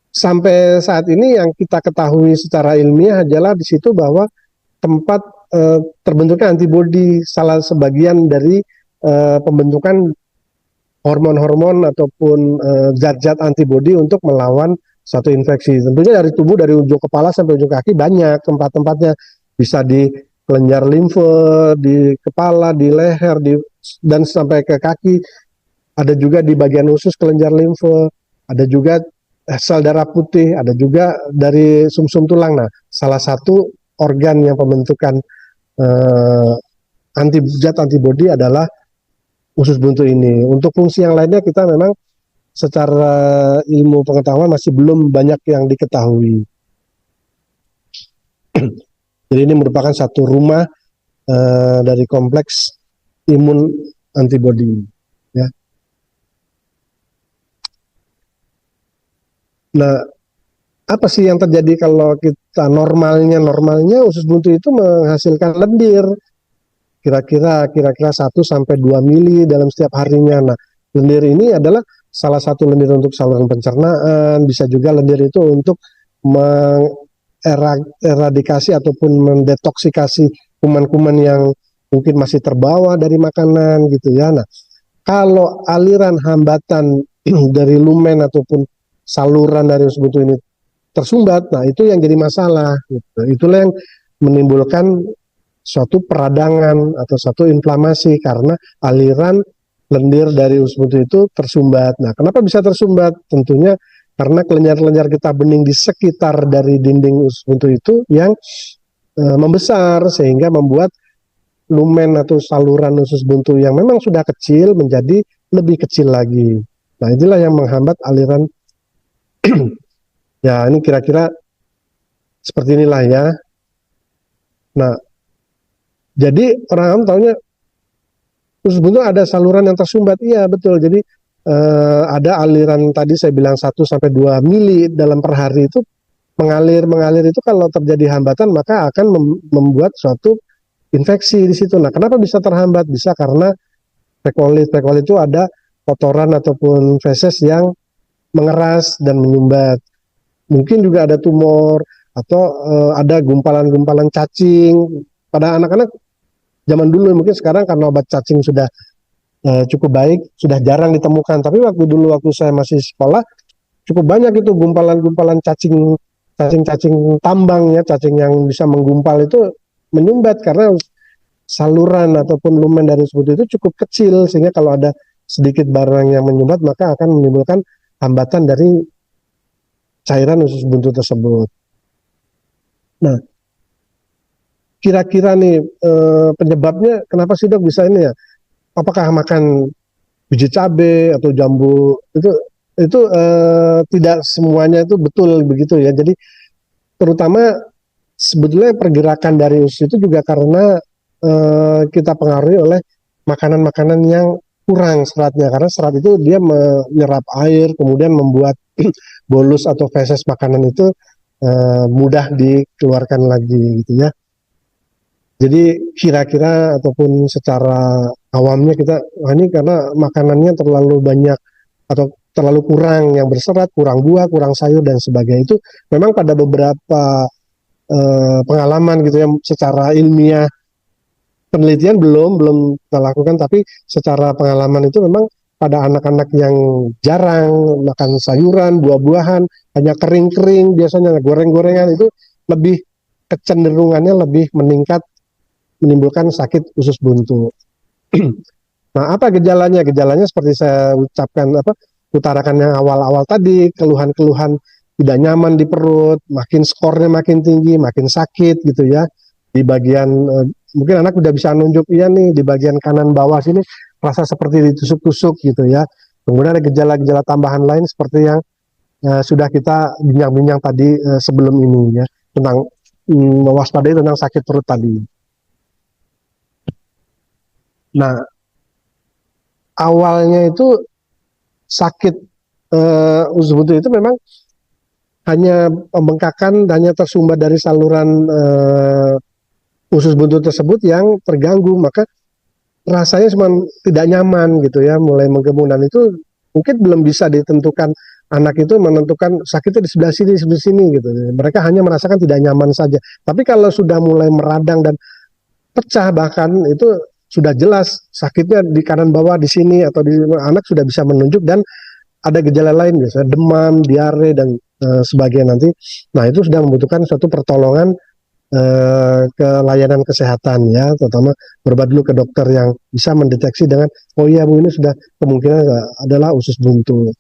sampai saat ini yang kita ketahui secara ilmiah adalah di situ bahwa tempat terbentuknya antibodi, salah sebagian dari pembentukan hormon-hormon ataupun zat-zat antibodi untuk melawan satu infeksi. Tentunya dari tubuh, dari ujung kepala sampai ujung kaki banyak tempat-tempatnya. Bisa di kelenjar limfe, di kepala, di leher, dan sampai ke kaki. Ada juga di bagian usus kelenjar limfe, ada juga sel darah putih, ada juga dari sumsum tulang. Nah, salah satu organ yang pembentukan zat antibodi adalah usus buntu ini. Untuk fungsi yang lainnya kita memang secara ilmu pengetahuan masih belum banyak yang diketahui. Jadi ini merupakan satu rumah dari kompleks imun antibodi. Ya. Nah, apa sih yang terjadi kalau kita normalnya usus buntu itu menghasilkan lendir kira-kira 1 sampai 2 mili dalam setiap harinya. Nah, lendir ini adalah salah satu lendir untuk saluran pencernaan, bisa juga lendir itu untuk mengeradikasi ataupun mendetoksikasi kuman-kuman yang mungkin masih terbawa dari makanan gitu ya. Nah, kalau aliran hambatan dari lumen ataupun saluran dari usus buntu ini tersumbat, nah itu yang jadi masalah. Gitu. Itulah yang menimbulkan suatu peradangan atau suatu inflamasi karena aliran lendir dari usus buntu itu tersumbat. Nah, kenapa bisa tersumbat? Tentunya karena kelenjar-kelenjar getah bening di sekitar dari dinding usus buntu itu yang membesar sehingga membuat lumen atau saluran usus buntu yang memang sudah kecil menjadi lebih kecil lagi. Nah, inilah yang menghambat aliran. Ya, ini kira-kira seperti inilah ya. Nah, jadi orang awam tahunya usus buntu ada saluran yang tersumbat. Iya, betul. Jadi ada aliran tadi saya bilang 1 sampai 2 mili dalam per hari itu mengalir itu kalau terjadi hambatan maka akan membuat suatu infeksi di situ. Nah, kenapa bisa terhambat? Bisa karena pekolit. Pekolit itu ada kotoran ataupun feses yang mengeras dan menyumbat. Mungkin juga ada tumor atau ada gumpalan-gumpalan cacing pada anak-anak zaman dulu. Mungkin sekarang karena obat cacing sudah cukup baik, sudah jarang ditemukan. Tapi waktu dulu waktu saya masih sekolah cukup banyak itu gumpalan-gumpalan cacing tambang ya, cacing yang bisa menggumpal itu menyumbat karena saluran ataupun lumen dari usus buntu itu cukup kecil sehingga kalau ada sedikit barang yang menyumbat maka akan menimbulkan hambatan dari cairan usus buntu tersebut. Nah, kira-kira nih penyebabnya kenapa sih dok bisa ini ya? Apakah makan biji cabai atau jambu itu tidak semuanya itu betul begitu ya. Jadi terutama sebetulnya pergerakan dari usus itu juga karena kita pengaruhi oleh makanan-makanan yang kurang seratnya, karena serat itu dia menyerap air kemudian membuat bolus atau feses makanan itu mudah dikeluarkan lagi gitu ya. Jadi kira-kira ataupun secara awamnya kita ini karena makanannya terlalu banyak atau terlalu kurang yang berserat, kurang buah, kurang sayur dan sebagainya. Itu memang pada beberapa pengalaman gitu ya, secara ilmiah penelitian belum kita lakukan, tapi secara pengalaman itu memang pada anak-anak yang jarang makan sayuran, buah-buahan, hanya kering-kering biasanya goreng-gorengan itu lebih kecenderungannya lebih meningkat menimbulkan sakit usus buntu. Nah, apa gejalanya? Gejalanya seperti saya utarakan yang awal-awal tadi, keluhan-keluhan tidak nyaman di perut, makin skornya makin tinggi, makin sakit gitu ya. di bagian mungkin anak udah bisa nunjuk iya nih di bagian kanan bawah sini rasa seperti ditusuk-tusuk gitu ya. Kemudian ada gejala-gejala tambahan lain seperti yang sudah kita bincang-bincang tadi sebelum ini ya tentang mewaspadai tentang sakit perut tadi. Nah, awalnya itu sakit usus buntu itu memang hanya pembengkakan, hanya tersumbat dari saluran usus buntu tersebut yang terganggu, maka rasanya cuma tidak nyaman gitu ya, mulai menggemuk dan itu mungkin belum bisa ditentukan anak itu menentukan sakitnya di sebelah sini gitu. Mereka hanya merasakan tidak nyaman saja. Tapi kalau sudah mulai meradang dan pecah bahkan itu sudah jelas sakitnya di kanan bawah di sini atau di anak sudah bisa menunjuk dan ada gejala lain biasanya demam, diare dan sebagainya nanti. Nah, itu sudah membutuhkan suatu pertolongan ke layanan kesehatan ya, terutama berobat dulu ke dokter yang bisa mendeteksi dengan oh iya Bu ini sudah kemungkinan adalah usus buntu.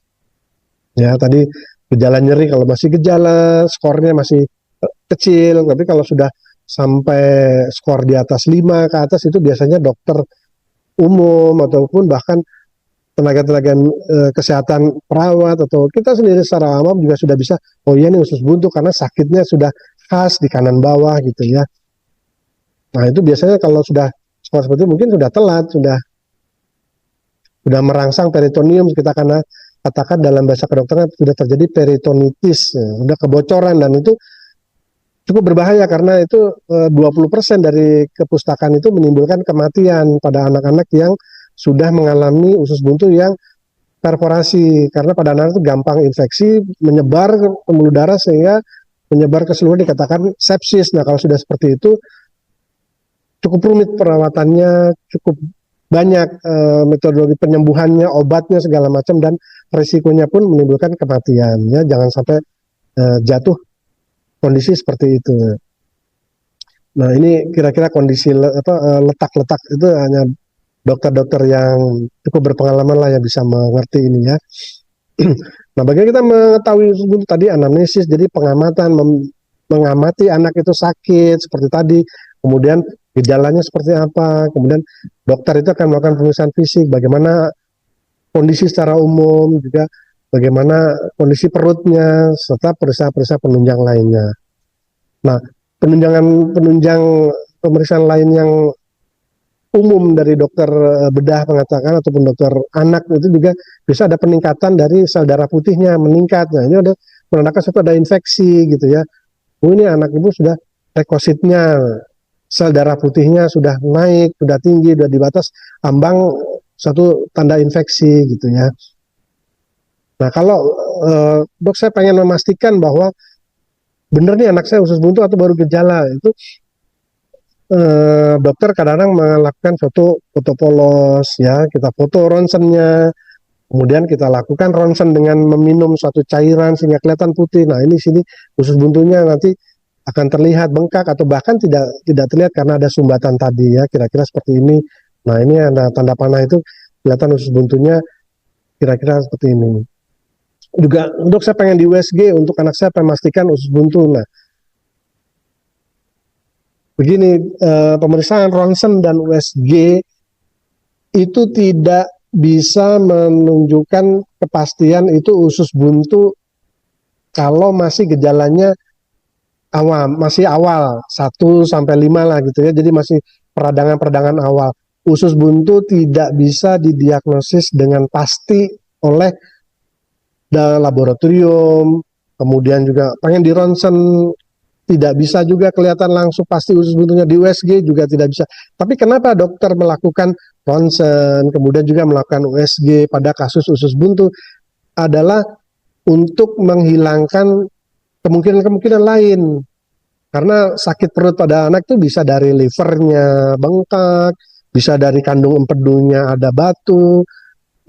Ya, tadi gejala nyeri kalau masih gejala skornya masih kecil, tapi kalau sudah sampai skor di atas 5 ke atas itu biasanya dokter umum ataupun bahkan tenaga-tenaga kesehatan perawat atau kita sendiri secara awam juga sudah bisa oh iya nih usus buntu karena sakitnya sudah khas di kanan bawah gitu ya. Nah itu biasanya kalau sudah skor seperti itu mungkin sudah telat, sudah merangsang peritoneum kita karena katakan dalam bahasa kedokteran sudah terjadi peritonitis, ya, sudah kebocoran dan itu cukup berbahaya karena itu 20% dari kepustakaan itu menimbulkan kematian pada anak-anak yang sudah mengalami usus buntu yang perforasi karena pada anak itu gampang infeksi menyebar ke pembuluh darah sehingga menyebar ke seluruh dikatakan sepsis. Nah kalau sudah seperti itu cukup rumit perawatannya, cukup banyak metodologi penyembuhannya, obatnya segala macam dan risikonya pun menimbulkan kematian. Ya jangan sampai jatuh kondisi seperti itu. Nah ini kira-kira kondisi letak-letak itu hanya dokter-dokter yang cukup berpengalaman lah yang bisa mengerti ini ya. Nah, bagaimana kita mengetahui tadi anamnesis, jadi pengamatan, mengamati anak itu sakit seperti tadi, kemudian gejalanya seperti apa, kemudian dokter itu akan melakukan pemeriksaan fisik, bagaimana kondisi secara umum, juga bagaimana kondisi perutnya, serta periksa-periksa penunjang lainnya. Nah, penunjang pemeriksaan lain yang umum dari dokter bedah mengatakan ataupun dokter anak itu juga bisa ada peningkatan dari sel darah putihnya meningkat. Nah ini ada menandakan suatu ada infeksi gitu ya. Oh ini anak ibu sudah leukositnya, sel darah putihnya sudah naik, sudah tinggi, sudah di batas ambang satu tanda infeksi gitu ya. Nah kalau dok saya pengen memastikan bahwa benar nih anak saya usus buntu atau baru gejala itu dokter kadang-kadang melakukan suatu foto polos ya, kita foto ronsennya, kemudian kita lakukan ronsen dengan meminum suatu cairan sehingga kelihatan putih. Nah ini sini usus buntunya nanti akan terlihat bengkak atau bahkan tidak terlihat karena ada sumbatan tadi ya, kira-kira seperti ini. Nah ini ada tanda panah itu kelihatan usus buntunya kira-kira seperti ini. Juga untuk saya pengen di USG untuk anak saya pengen memastikan usus buntu. Nah begini, pemeriksaan ronsen dan USG itu tidak bisa menunjukkan kepastian itu usus buntu kalau masih gejalanya masih awal 1 sampai 5 lah gitu ya. Jadi masih peradangan-peradangan awal. Usus buntu tidak bisa didiagnosis dengan pasti oleh laboratorium, kemudian juga pengen di ronsen tidak bisa juga kelihatan langsung pasti usus buntunya, di USG juga tidak bisa. Tapi kenapa dokter melakukan ronsen, kemudian juga melakukan USG pada kasus usus buntu adalah untuk menghilangkan kemungkinan-kemungkinan lain. Karena sakit perut pada anak itu bisa dari livernya bengkak, bisa dari kandung empedunya ada batu,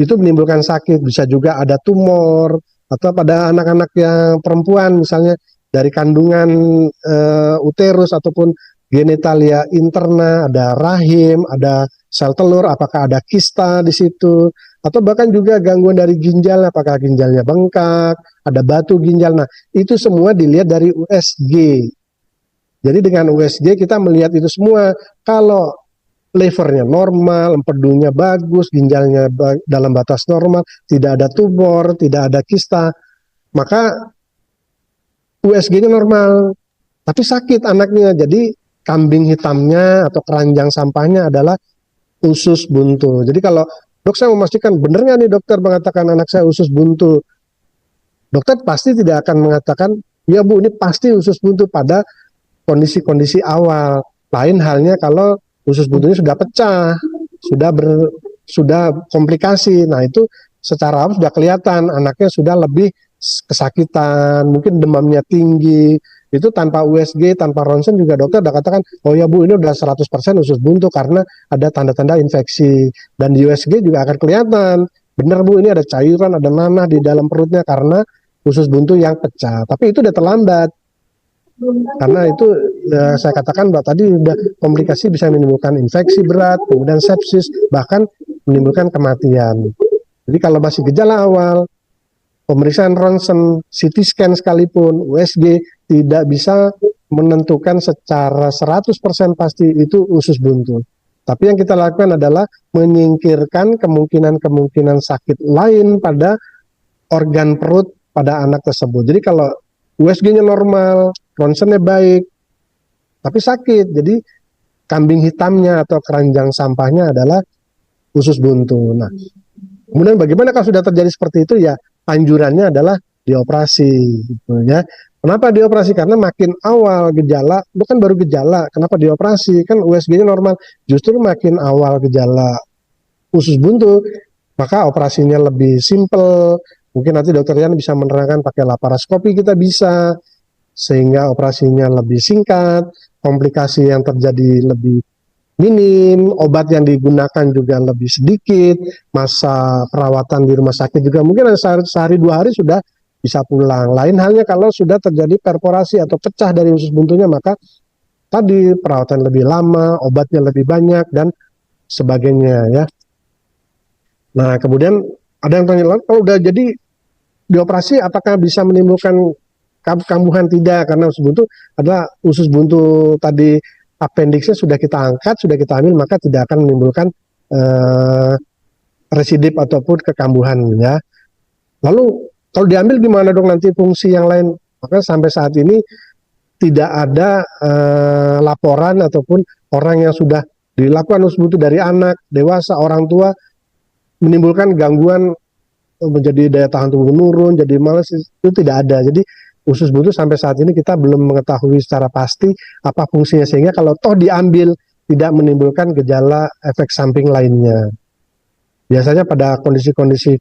itu menimbulkan sakit, bisa juga ada tumor, atau pada anak-anak yang perempuan misalnya dari kandungan uterus ataupun genitalia interna, ada rahim, ada sel telur, apakah ada kista di situ, atau bahkan juga gangguan dari ginjal, apakah ginjalnya bengkak, ada batu ginjal. Nah, itu semua dilihat dari USG. Jadi dengan USG kita melihat itu semua. Kalau levernya normal, empedunya bagus, ginjalnya dalam batas normal, tidak ada tumor, tidak ada kista, maka USG-nya normal. Tapi sakit anaknya, jadi kambing hitamnya atau keranjang sampahnya adalah usus buntu. Jadi kalau dok saya memastikan benar nggak nih dokter mengatakan anak saya usus buntu, dokter pasti tidak akan mengatakan ya bu ini pasti usus buntu pada kondisi-kondisi awal. Lain halnya kalau usus buntunya sudah pecah, sudah komplikasi. Nah itu secara awal sudah kelihatan anaknya sudah lebih kesakitan, mungkin demamnya tinggi. Itu tanpa USG, tanpa ronsen juga dokter udah katakan, oh ya bu ini udah 100% usus buntu karena ada tanda-tanda infeksi. Dan di USG juga akan kelihatan, benar bu ini ada cairan, ada nanah di dalam perutnya karena usus buntu yang pecah. Tapi itu udah terlambat. Karena itu saya katakan bahwa tadi udah komplikasi bisa menimbulkan infeksi berat, kemudian sepsis, bahkan menimbulkan kematian. Jadi kalau masih gejala awal, pemeriksaan ronsen, CT scan sekalipun, USG tidak bisa menentukan secara 100% pasti itu usus buntu. Tapi yang kita lakukan adalah menyingkirkan kemungkinan-kemungkinan sakit lain pada organ perut pada anak tersebut. Jadi kalau USG-nya normal, ronsennya baik, tapi sakit. Jadi kambing hitamnya atau keranjang sampahnya adalah usus buntu. Nah, kemudian bagaimana kalau sudah terjadi seperti itu ya anjurannya adalah dioperasi gitu ya. Kenapa dioperasi? Karena makin awal gejala, itu kan baru gejala. Kenapa dioperasi? Kan USG-nya normal. Justru makin awal gejala usus buntu, maka operasinya lebih simple. Mungkin nanti dokter Yan bisa menerangkan pakai laparoskopi kita bisa, sehingga operasinya lebih singkat, komplikasi yang terjadi lebih minim, obat yang digunakan juga lebih sedikit, masa perawatan di rumah sakit juga mungkin sehari 2 hari sudah bisa pulang. Lain halnya kalau sudah terjadi perforasi atau pecah dari usus buntunya, maka tadi perawatan lebih lama, obatnya lebih banyak dan sebagainya ya. Nah kemudian ada yang tanya, kalau udah jadi dioperasi apakah bisa menimbulkan kambuhan? Tidak, karena usus buntu adalah usus buntu tadi apendiksnya sudah kita angkat, sudah kita ambil, maka tidak akan menimbulkan residip ataupun kekambuhan ya. Lalu kalau diambil gimana dong nanti fungsi yang lain? Maka sampai saat ini tidak ada laporan ataupun orang yang sudah dilakukan usus buntu dari anak, dewasa, orang tua menimbulkan gangguan menjadi daya tahan tubuh menurun, jadi malas, itu tidak ada. Jadi usus buntu sampai saat ini kita belum mengetahui secara pasti apa fungsinya, sehingga kalau toh diambil tidak menimbulkan gejala efek samping lainnya. Biasanya pada kondisi-kondisi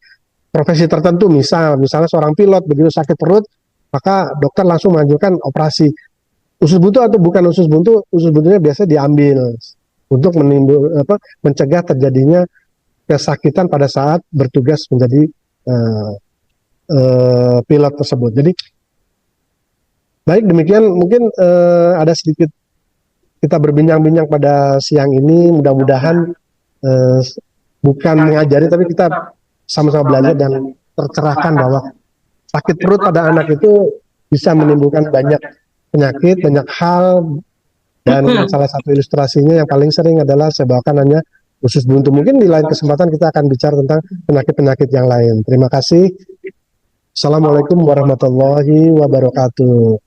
profesi tertentu, misalnya seorang pilot begitu sakit perut, maka dokter langsung menganjurkan operasi. Usus buntu atau bukan usus buntunya biasanya diambil untuk mencegah terjadinya kesakitan pada saat bertugas menjadi pilot tersebut. Jadi baik, demikian mungkin ada sedikit kita berbincang-bincang pada siang ini. Mudah-mudahan bukan mengajari, tapi kita sama-sama belajar dan tercerahkan bahwa sakit perut pada anak itu bisa menimbulkan banyak penyakit, banyak hal, dan salah satu ilustrasinya yang paling sering adalah saya bawakan hanya usus buntu. Mungkin di lain kesempatan kita akan bicara tentang penyakit-penyakit yang lain. Terima kasih. Assalamualaikum warahmatullahi wabarakatuh.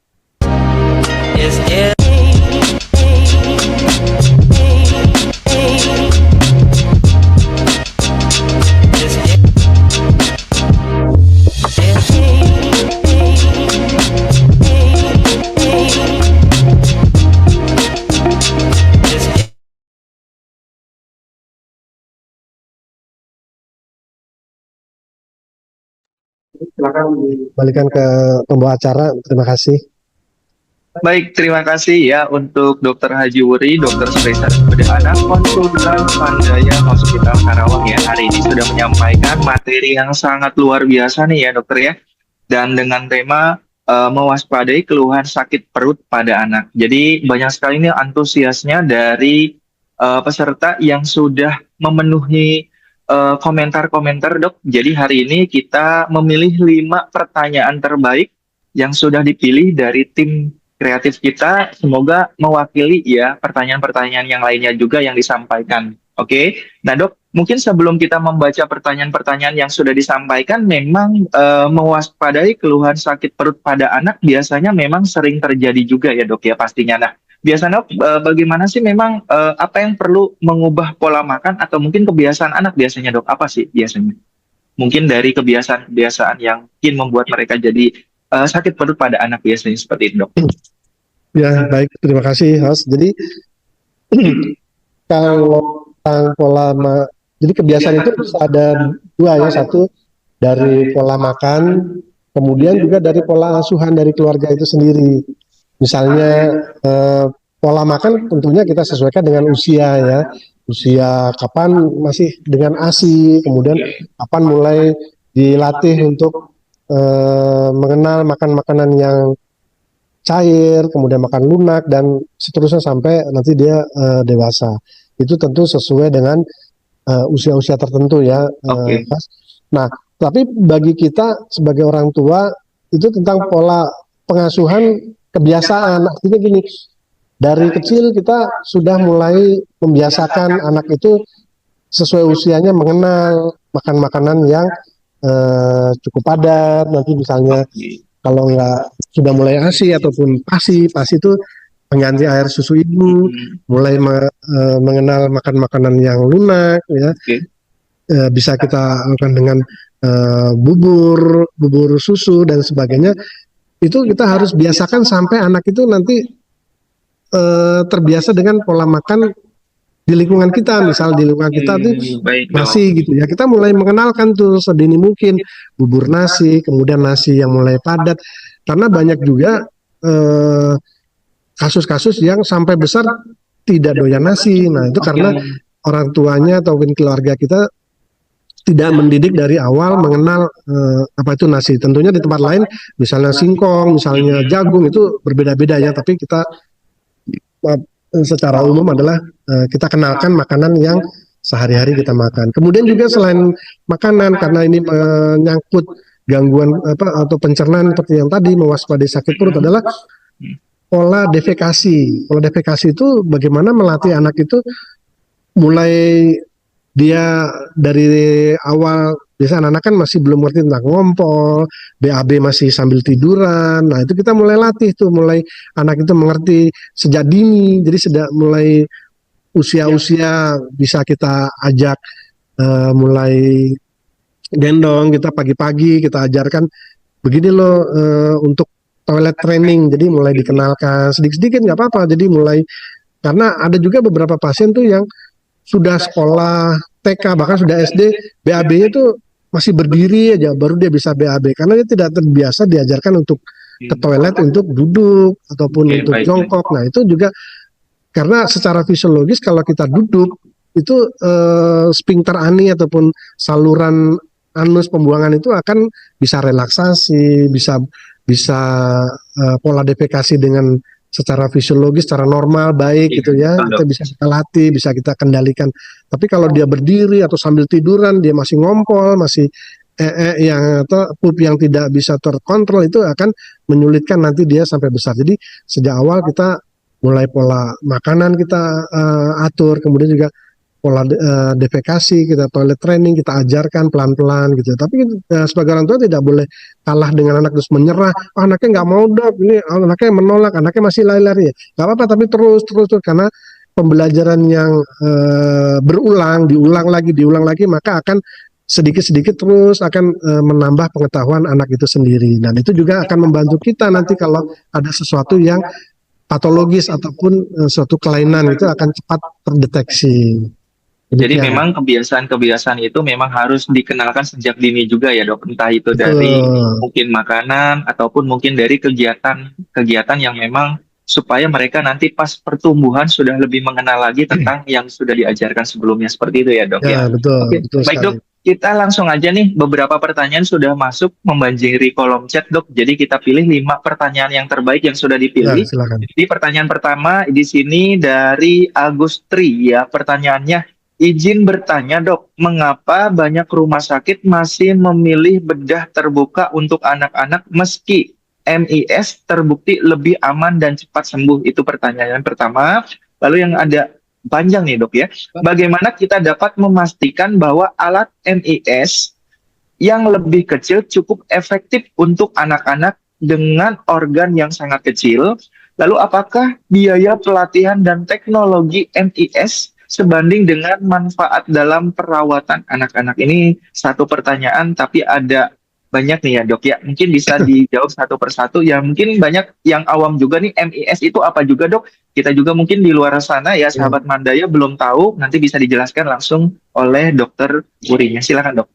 Silakan dikembalikan ke pembawa acara. Terima kasih. Baik, terima kasih ya untuk Dr. Haji Wuri, dokter spesialis bedah anak, konsultan Mandaya Hospital Karawang ya. Hari ini sudah menyampaikan materi yang sangat luar biasa nih ya dokter ya. Dan dengan tema mewaspadai keluhan sakit perut pada anak. Jadi banyak sekali nih antusiasnya dari peserta yang sudah memenuhi komentar-komentar dok. Jadi hari ini kita memilih 5 pertanyaan terbaik yang sudah dipilih dari tim kreatif kita semoga mewakili ya pertanyaan-pertanyaan yang lainnya juga yang disampaikan. Oke, nah Dok, mungkin sebelum kita membaca pertanyaan-pertanyaan yang sudah disampaikan, memang mewaspadai keluhan sakit perut pada anak biasanya memang sering terjadi juga ya Dok ya pastinya. Nah, biasanya Dok, bagaimana sih memang apa yang perlu mengubah pola makan atau mungkin kebiasaan anak biasanya Dok? Apa sih biasanya? Mungkin dari kebiasaan-kebiasaan yang mungkin membuat mereka jadi sakit perut pada anak biasanya seperti itu Dok. Ya, baik, terima kasih, Mas. Jadi kalau tentang jadi kebiasaan itu bisa ada dua ya, satu dari pola makan, kemudian juga dari pola asuhan dari keluarga itu sendiri. Misalnya pola makan tentunya kita sesuaikan dengan usia ya, usia kapan masih dengan ASI, kemudian kapan mulai dilatih untuk mengenal makan makanan yang cair, kemudian makan lunak dan seterusnya sampai nanti dia dewasa. Itu tentu sesuai dengan usia-usia tertentu ya, Oke. Mas. Nah, tapi bagi kita sebagai orang tua itu tentang pola pengasuhan kebiasaan. Artinya gini, dari kecil kita sudah mulai membiasakan anak itu sesuai usianya mengenal makan makanan yang cukup padat. Nanti misalnya kalau nggak sudah mulai ASI ataupun PASI itu pengganti air susu ibu, mulai mengenal makan makanan yang lunak, ya. Bisa kita lakukan dengan bubur susu dan sebagainya. Itu kita harus biasakan sampai anak itu nanti terbiasa dengan pola makan di lingkungan kita. Misal di lingkungan kita tuh nasi gitu ya, kita mulai mengenalkan tuh sedini mungkin bubur nasi, kemudian nasi yang mulai padat, karena banyak juga kasus-kasus yang sampai besar tidak doyan nasi. Nah, itu karena orang tuanya atau keluarga kita tidak mendidik dari awal mengenal apa itu nasi. Tentunya di tempat lain, misalnya singkong, misalnya jagung, itu berbeda-beda ya, tapi kita secara umum adalah kita kenalkan makanan yang sehari-hari kita makan. Kemudian juga selain makanan, karena ini menyangkut gangguan atau pencernaan seperti yang tadi, mewaspadai sakit perut, adalah pola defekasi. Pola defekasi itu bagaimana melatih anak itu mulai dia dari awal. Biasa anak-anak kan masih belum ngerti tentang ngompol, BAB masih sambil tiduran. Nah, itu kita mulai latih tuh, mulai anak itu mengerti sejak dini. Jadi mulai usia-usia bisa kita ajak mulai gendong, kita pagi-pagi kita ajarkan begini loh untuk toilet training. Jadi mulai dikenalkan sedikit-sedikit nggak apa-apa. Jadi mulai, karena ada juga beberapa pasien tuh yang sudah sekolah TK bahkan sudah SD, BAB-nya tuh masih berdiri aja baru dia bisa BAB, karena dia tidak terbiasa diajarkan untuk ke toilet untuk duduk ataupun untuk jongkok. Nah, itu juga karena secara fisiologis kalau kita duduk itu sphincter ani ataupun saluran anus pembuangan itu akan bisa relaksasi, bisa pola defekasi dengan secara fisiologis, secara normal, baik gitu ya, kita bisa kita latih, bisa kita kendalikan. Tapi kalau dia berdiri atau sambil tiduran, dia masih ngompol, masih yang atau pup yang tidak bisa terkontrol, itu akan menyulitkan nanti dia sampai besar. Jadi sejak awal kita mulai pola makanan kita atur, kemudian juga pola defekasi, kita toilet training, kita ajarkan pelan-pelan gitu. Tapi sebagai orang tua tidak boleh kalah dengan anak terus menyerah. Oh, anaknya nggak mau dok, ini anaknya menolak, anaknya masih lari-lari. Nggak apa-apa, tapi terus karena pembelajaran yang diulang lagi, maka akan sedikit-sedikit terus akan menambah pengetahuan anak itu sendiri. Dan itu juga akan membantu kita nanti kalau ada sesuatu yang patologis ataupun suatu kelainan, itu akan cepat terdeteksi. Jadi memang kebiasaan-kebiasaan itu memang harus dikenalkan sejak dini juga ya dok, entah itu dari mungkin makanan ataupun mungkin dari kegiatan yang memang supaya mereka nanti pas pertumbuhan sudah lebih mengenal lagi tentang yang sudah diajarkan sebelumnya, seperti itu ya dok ya. Betul. Oke, betul baik dok, kita langsung aja nih, beberapa pertanyaan sudah masuk membanjiri kolom chat dok. Jadi kita pilih 5 pertanyaan yang terbaik yang sudah dipilih. Ya, silakan. Jadi pertanyaan pertama di sini dari Agustri ya, pertanyaannya, izin bertanya dok, mengapa banyak rumah sakit masih memilih bedah terbuka untuk anak-anak meski MIS terbukti lebih aman dan cepat sembuh? Itu pertanyaan pertama. Lalu yang ada panjang nih dok ya, bagaimana kita dapat memastikan bahwa alat MIS yang lebih kecil cukup efektif untuk anak-anak dengan organ yang sangat kecil? Lalu apakah biaya pelatihan dan teknologi MIS sebanding dengan manfaat dalam perawatan anak-anak? Ini satu pertanyaan tapi ada banyak nih ya dok ya. Mungkin bisa dijawab satu persatu. Ya mungkin banyak yang awam juga nih, MIS itu apa juga dok? Kita juga mungkin di luar sana ya sahabat Mandaya belum tahu. Nanti bisa dijelaskan langsung oleh dokter Wurinya. Silakan dok.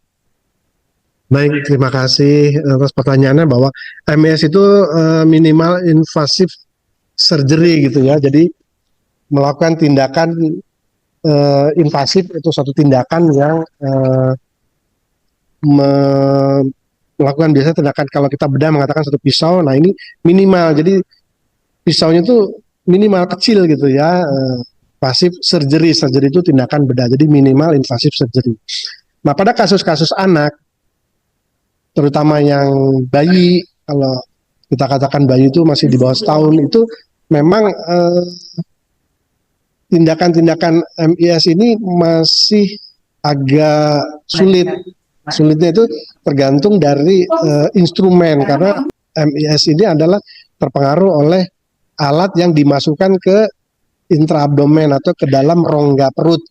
Baik, terima kasih atas pertanyaannya bahwa MIS itu minimal invasive surgery gitu ya. Jadi melakukan tindakan invasif itu suatu tindakan yang melakukan biasanya tindakan kalau kita bedah mengatakan satu pisau. Nah ini minimal, jadi pisaunya itu minimal kecil gitu ya. Invasive surgery itu tindakan bedah, jadi minimal invasive surgery. Nah pada kasus-kasus anak, terutama yang bayi, kalau kita katakan bayi itu masih di bawah setahun, itu memang tindakan-tindakan MIS ini masih agak sulit. Sulitnya itu tergantung dari instrumen, karena MIS ini adalah terpengaruh oleh alat yang dimasukkan ke intraabdomen atau ke dalam rongga perut.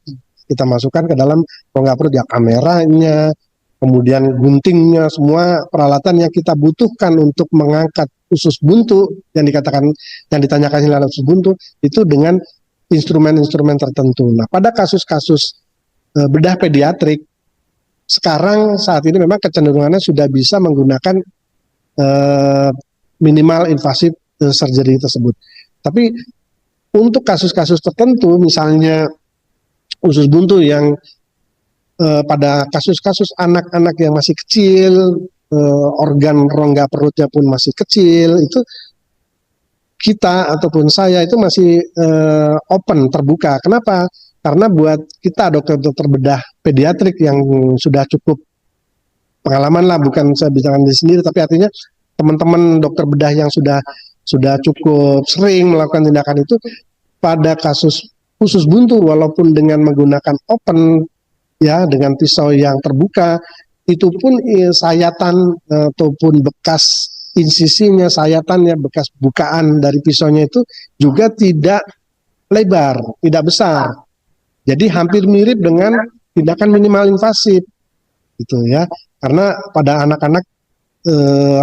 Kita masukkan ke dalam rongga perut ya, kameranya, kemudian guntingnya, semua peralatan yang kita butuhkan untuk mengangkat usus buntu yang ditanyakan hilal usus buntu itu dengan instrumen-instrumen tertentu. Nah, pada kasus-kasus bedah pediatrik sekarang saat ini memang kecenderungannya sudah bisa menggunakan minimal invasive surgery tersebut. Tapi untuk kasus-kasus tertentu, misalnya usus buntu yang pada kasus-kasus anak-anak yang masih kecil, organ rongga perutnya pun masih kecil, itu kita ataupun saya itu masih open, terbuka. Kenapa? Karena buat kita dokter-dokter bedah pediatrik yang sudah cukup pengalaman lah, bukan saya bicara diri sendiri, tapi artinya teman-teman dokter bedah yang sudah cukup sering melakukan tindakan itu, pada kasus usus buntu walaupun dengan menggunakan open ya, dengan pisau yang terbuka, itu pun sayatan ataupun bekas insisinya, sayatannya, bekas bukaan dari pisaunya itu juga tidak lebar, tidak besar. Jadi hampir mirip dengan tindakan minimal invasif gitu ya. Karena pada anak-anak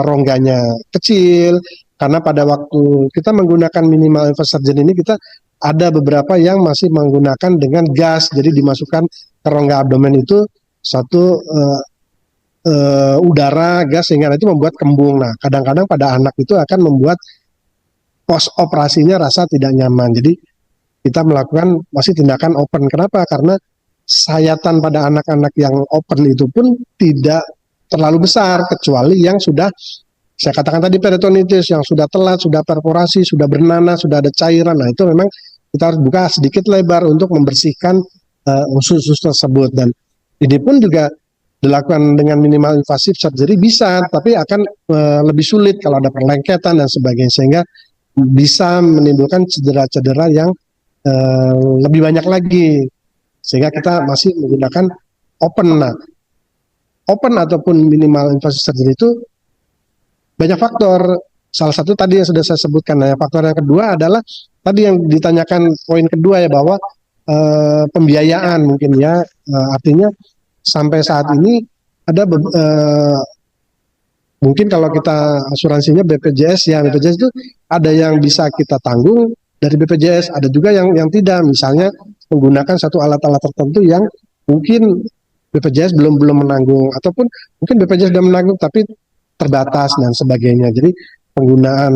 rongganya kecil, karena pada waktu kita menggunakan minimal invasive surgery ini, kita ada beberapa yang masih menggunakan dengan gas, jadi dimasukkan ke rongga abdomen itu satu udara gas sehingga itu membuat kembung. Nah, kadang-kadang pada anak itu akan membuat pos operasinya rasa tidak nyaman. Jadi kita melakukan masih tindakan open. Kenapa? Karena sayatan pada anak-anak yang open itu pun tidak terlalu besar, kecuali yang sudah saya katakan tadi peritonitis, yang sudah telat, sudah perforasi, sudah bernanah, sudah ada cairan. Nah itu memang kita harus buka sedikit lebar untuk membersihkan usus-usus tersebut. Dan ini pun juga dilakukan dengan minimal invasive surgery bisa, tapi akan lebih sulit kalau ada perlengketan dan sebagainya, sehingga bisa menimbulkan cedera-cedera yang lebih banyak lagi, sehingga kita masih menggunakan open. Nah, open ataupun minimal invasive surgery itu banyak faktor. Salah satu tadi yang sudah saya sebutkan. Nah, faktor yang kedua adalah tadi yang ditanyakan poin kedua ya, bahwa pembiayaan mungkin ya, artinya sampai saat ini ada mungkin kalau kita asuransinya BPJS ya, BPJS itu ada yang bisa kita tanggung dari BPJS, ada juga yang tidak, misalnya menggunakan satu alat-alat tertentu yang mungkin BPJS belum menanggung, ataupun mungkin BPJS sudah menanggung tapi terbatas dan sebagainya. Jadi penggunaan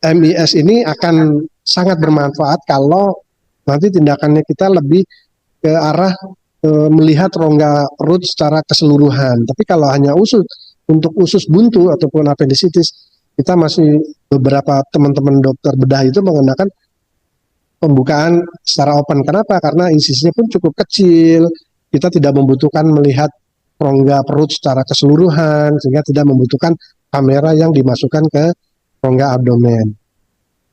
MIS ini akan sangat bermanfaat kalau nanti tindakannya kita lebih ke arah melihat rongga perut secara keseluruhan. Tapi kalau hanya untuk usus buntu ataupun appendicitis, kita masih beberapa teman-teman dokter bedah itu menggunakan pembukaan secara open. Kenapa? Karena insisinya pun cukup kecil, kita tidak membutuhkan melihat rongga perut secara keseluruhan, sehingga tidak membutuhkan kamera yang dimasukkan ke rongga abdomen.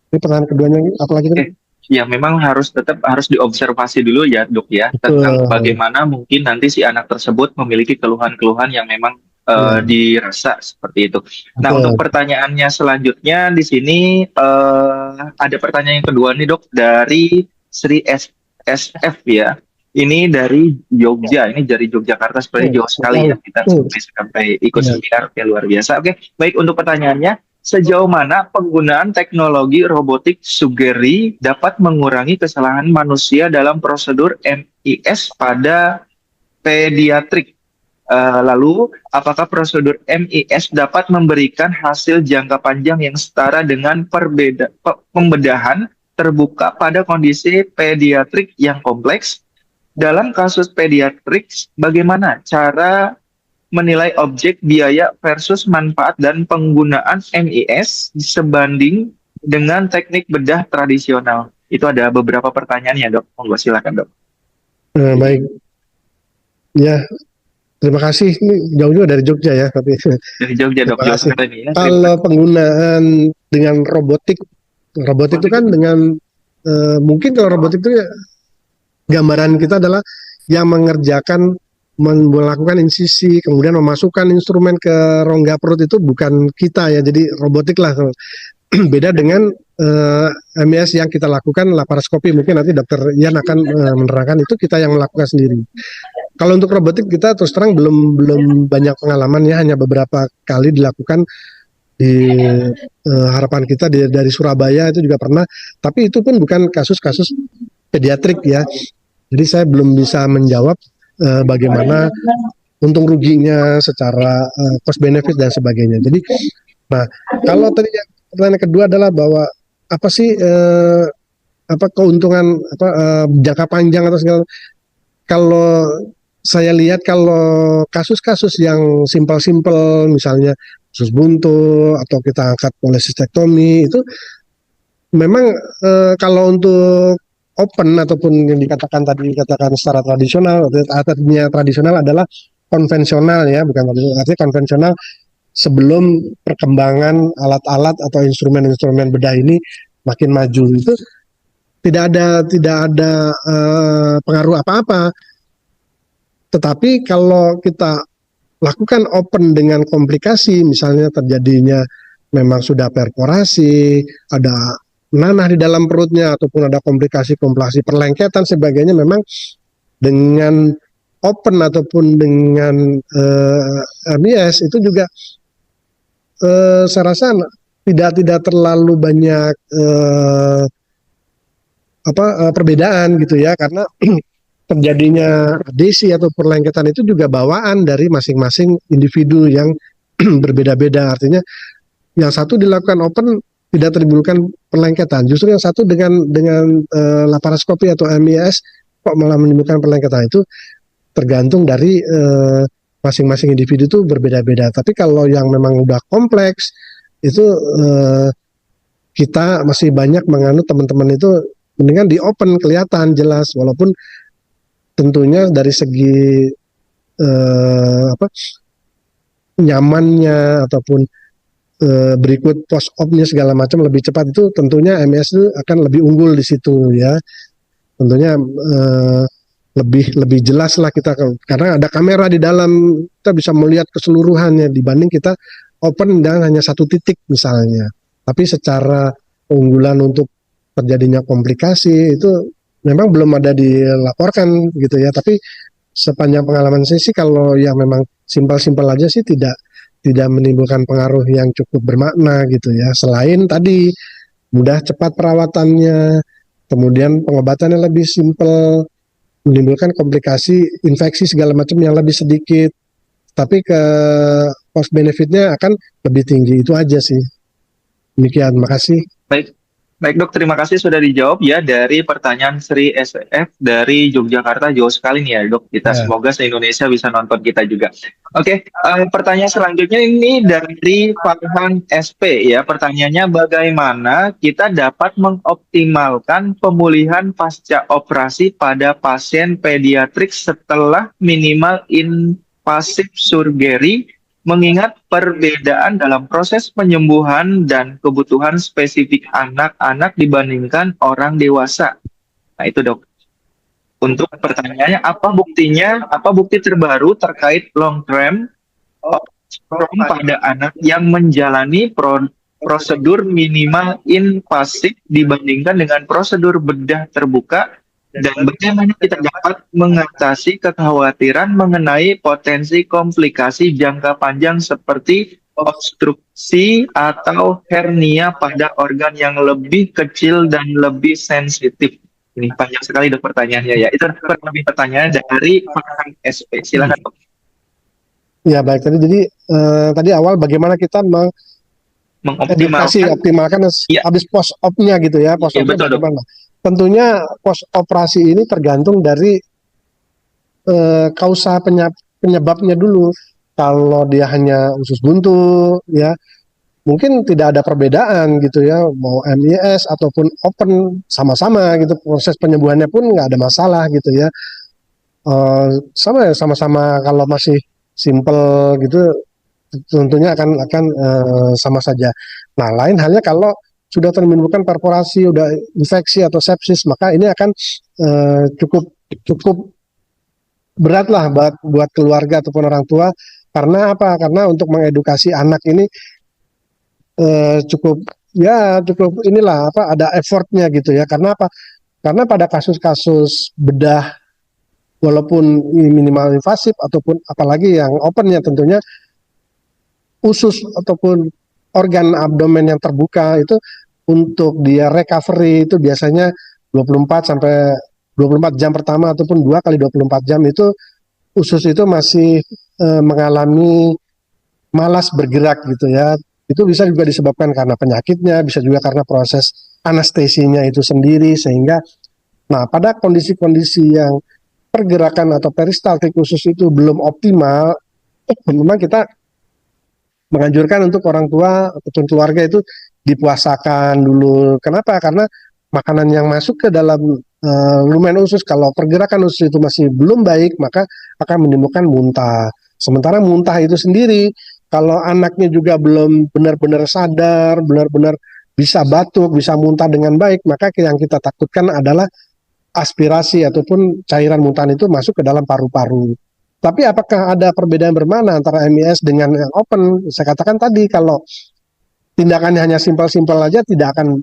Ini pertanyaan keduanya apa lagi tadi? Oke. Ya, memang tetap harus diobservasi dulu ya, Dok ya, tentang Betul. bagaimana mungkin nanti si anak tersebut memiliki keluhan-keluhan yang memang Iya, dirasa seperti itu. Nah, untuk betul. pertanyaannya selanjutnya di sini ada pertanyaan yang kedua nih, Dok, dari Sri SF ya. Ini dari Jogja, ini dari Yogyakarta, sebenarnya Oh, jauh sekali ya, kita oh, sampai ikut iya. seminar, ya luar biasa. Oke, baik, untuk pertanyaannya, sejauh mana penggunaan teknologi robotik sugeri dapat mengurangi kesalahan manusia dalam prosedur MIS pada pediatrik? Lalu, apakah prosedur MIS dapat memberikan hasil jangka panjang yang setara dengan pembedahan terbuka pada kondisi pediatrik yang kompleks? Dalam kasus pediatrik, bagaimana cara menilai objek biaya versus manfaat dan penggunaan MIS sebanding dengan teknik bedah tradisional? Itu ada beberapa pertanyaan ya, Dok. Monggo silakan, Dok. Baik, ya, terima kasih. Ini jauh juga dari Jogja ya, tapi Dari Jogja, Dok. terima Jauh kasih. sekali nih ya. Terima Kalau kasih. penggunaan dengan robotik itu kan dengan mungkin kalau robotik itu ya, gambaran kita adalah yang mengerjakan melakukan insisi kemudian memasukkan instrumen ke rongga perut itu bukan kita ya, jadi robotik lah. Beda dengan MIS yang kita lakukan laparoskopi, mungkin nanti dokter Ian akan menerangkan, itu kita yang melakukan sendiri. Kalau untuk robotik kita terus terang belum banyak pengalaman ya, hanya beberapa kali dilakukan di harapan kita dari Surabaya itu juga pernah, tapi itu pun bukan kasus-kasus pediatrik ya. Jadi saya belum bisa menjawab bagaimana untung ruginya secara cost benefit dan sebagainya. Jadi, nah kalau tadi pertanyaan kedua adalah bahwa apa sih apa keuntungan apa jangka panjang atau segala. Kalau saya lihat kalau kasus-kasus yang simpel-simpel misalnya usus buntu atau kita angkat kolesistektomi itu memang kalau untuk open ataupun yang dikatakan secara tradisional, artinya tradisional adalah konvensional ya, bukan tradisional, artinya konvensional sebelum perkembangan alat-alat atau instrumen-instrumen bedah ini makin maju, itu tidak ada pengaruh apa-apa. Tetapi kalau kita lakukan open dengan komplikasi, misalnya terjadinya memang sudah perforasi, ada nanah di dalam perutnya, ataupun ada komplikasi-komplikasi perlengketan sebagainya, memang dengan open ataupun dengan MIS itu juga saya rasa tidak terlalu banyak perbedaan gitu ya, karena terjadinya adesi atau perlengketan itu juga bawaan dari masing-masing individu yang berbeda-beda. Artinya yang satu dilakukan open tidak menimbulkan perlengketan, justru yang satu dengan laparoskopi atau MIS kok malah menimbulkan perlengketan. Itu tergantung dari masing-masing individu itu berbeda-beda. Tapi kalau yang memang udah kompleks itu kita masih banyak menganut teman-teman itu mendingan di open kelihatan jelas, walaupun tentunya dari segi nyamannya ataupun berikut post opnya segala macam lebih cepat, itu tentunya MS itu akan lebih unggul di situ ya. Tentunya lebih jelas lah kita, karena ada kamera di dalam, kita bisa melihat keseluruhannya dibanding kita open dan hanya satu titik misalnya. Tapi secara keunggulan untuk terjadinya komplikasi itu memang belum ada dilaporkan gitu ya. Tapi sepanjang pengalaman saya sih, kalau yang memang simpel-simpel aja sih tidak menimbulkan pengaruh yang cukup bermakna gitu ya. Selain tadi mudah cepat perawatannya, kemudian pengobatannya lebih simpel, menimbulkan komplikasi infeksi segala macam yang lebih sedikit, tapi ke cost benefitnya akan lebih tinggi. Itu aja sih. Demikian, makasih. Baik, baik, Dok, terima kasih sudah dijawab ya dari pertanyaan Sri SF dari Yogyakarta. Jauh sekali nih ya, Dok. Kita Ya. semoga se-Indonesia bisa nonton kita juga. Oke, pertanyaan selanjutnya ini dari Farhan SP ya. Pertanyaannya, bagaimana kita dapat mengoptimalkan pemulihan pasca operasi pada pasien pediatrik setelah minimal invasive surgery mengingat perbedaan dalam proses penyembuhan dan kebutuhan spesifik anak-anak dibandingkan orang dewasa. Nah, itu dok. Untuk pertanyaannya, apa buktinya, apa bukti terbaru terkait long term outcome pada anak yang menjalani prosedur minimal invasif dibandingkan dengan prosedur bedah terbuka, dan bagaimana kita dapat mengatasi kekhawatiran mengenai potensi komplikasi jangka panjang seperti obstruksi atau hernia pada organ yang lebih kecil dan lebih sensitif. Ini panjang sekali dok pertanyaannya ya. Itu pertanyaan dari Pak SP. Silakan dok. Ya baik, tadi awal bagaimana kita edukasi Mengoptimalkan. optimalkan Ya, habis post opnya gitu ya, post ya opnya betul dok. bagaimana. Tentunya post operasi ini tergantung dari kausa penyebabnya dulu. Kalau dia hanya usus buntu ya mungkin tidak ada perbedaan gitu ya, mau MIS ataupun open sama-sama gitu, proses penyembuhannya pun nggak ada masalah gitu ya. Sama ya, sama-sama kalau masih simple gitu tentunya akan sama saja. Nah, lain halnya kalau sudah menimbulkan perforasi, udah infeksi atau sepsis, maka ini akan cukup cukup berat lah buat keluarga ataupun orang tua. Karena apa? Karena untuk mengedukasi anak ini cukup inilah apa ada effortnya gitu ya. Karena apa? Karena pada kasus-kasus bedah walaupun minimal invasif ataupun apalagi yang open ya tentunya usus ataupun organ abdomen yang terbuka itu untuk dia recovery itu biasanya 24 sampai 24 jam pertama ataupun 2 kali 24 jam itu usus itu masih mengalami malas bergerak gitu ya. Itu bisa juga disebabkan karena penyakitnya, bisa juga karena proses anestesinya itu sendiri sehingga nah pada kondisi-kondisi yang pergerakan atau peristaltik usus itu belum optimal, memang kita menganjurkan untuk orang tua ataupun keluarga itu dipuasakan dulu. Kenapa? Karena makanan yang masuk ke dalam lumen usus, kalau pergerakan usus itu masih belum baik, maka akan menimbulkan muntah. Sementara muntah itu sendiri, kalau anaknya juga belum benar-benar sadar, benar-benar bisa batuk, bisa muntah dengan baik, maka yang kita takutkan adalah aspirasi ataupun cairan muntahan itu masuk ke dalam paru-paru. Tapi apakah ada perbedaan bermana antara MIS dengan yang open? Saya katakan tadi kalau tindakannya hanya simpel-simpel aja tidak akan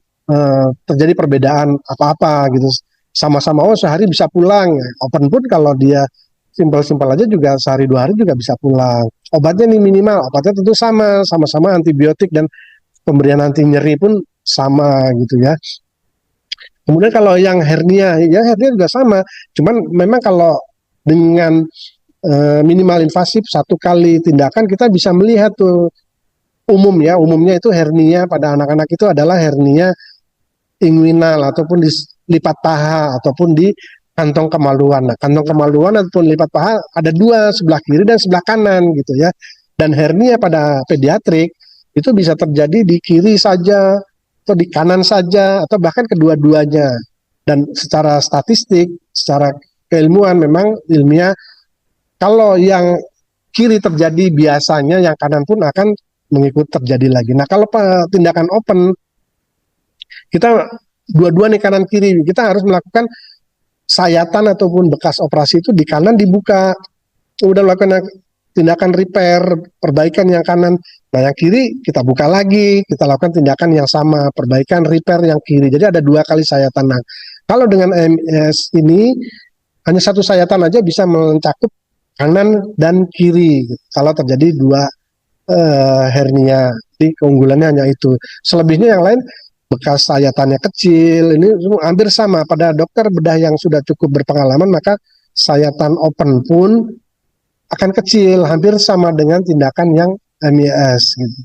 terjadi perbedaan apa-apa gitu. Sama-sama sehari bisa pulang. Open pun kalau dia simpel-simpel aja juga sehari 2 hari juga bisa pulang. Obatnya nih minimal, obatnya tentu sama-sama antibiotik dan pemberian anti nyeri pun sama gitu ya. Kemudian kalau yang hernia, ya hernia juga sama. Cuman memang kalau dengan minimal invasif 1 kali tindakan kita bisa melihat tuh umumnya itu hernia pada anak-anak itu adalah hernia inguinal ataupun di lipat paha ataupun di kantong kemaluan. Nah, kantong kemaluan ataupun lipat paha ada 2, sebelah kiri dan sebelah kanan gitu ya. Dan hernia pada pediatrik itu bisa terjadi di kiri saja atau di kanan saja atau bahkan kedua-duanya. Dan secara statistik, secara keilmuan memang ilmiah kalau yang kiri terjadi biasanya yang kanan pun akan mengikut terjadi lagi. Nah kalau tindakan open kita dua-dua nih kanan kiri kita harus melakukan sayatan ataupun bekas operasi itu di kanan dibuka, udah melakukan tindakan repair perbaikan yang kanan, nah yang kiri kita buka lagi, kita lakukan tindakan yang sama perbaikan repair yang kiri. Jadi ada 2 kali sayatan. Nah kalau dengan MS ini hanya 1 sayatan aja bisa mencakup kanan dan kiri kalau terjadi 2 hernia. Jadi keunggulannya hanya itu. Selebihnya yang lain bekas sayatannya kecil, ini hampir sama pada dokter bedah yang sudah cukup berpengalaman, maka sayatan open pun akan kecil, hampir sama dengan tindakan yang MIS gitu.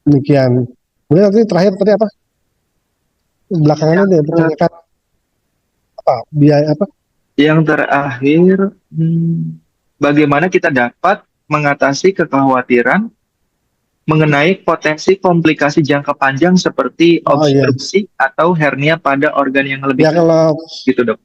Demikian. Kemudian nanti terakhir tadi apa? Belakangannya dia bertanyakan apa? Biaya apa? Yang terakhir, bagaimana kita dapat mengatasi kekhawatiran mengenai potensi komplikasi jangka panjang seperti obstruksi atau hernia pada organ yang lebih Ya kalau gitu dok.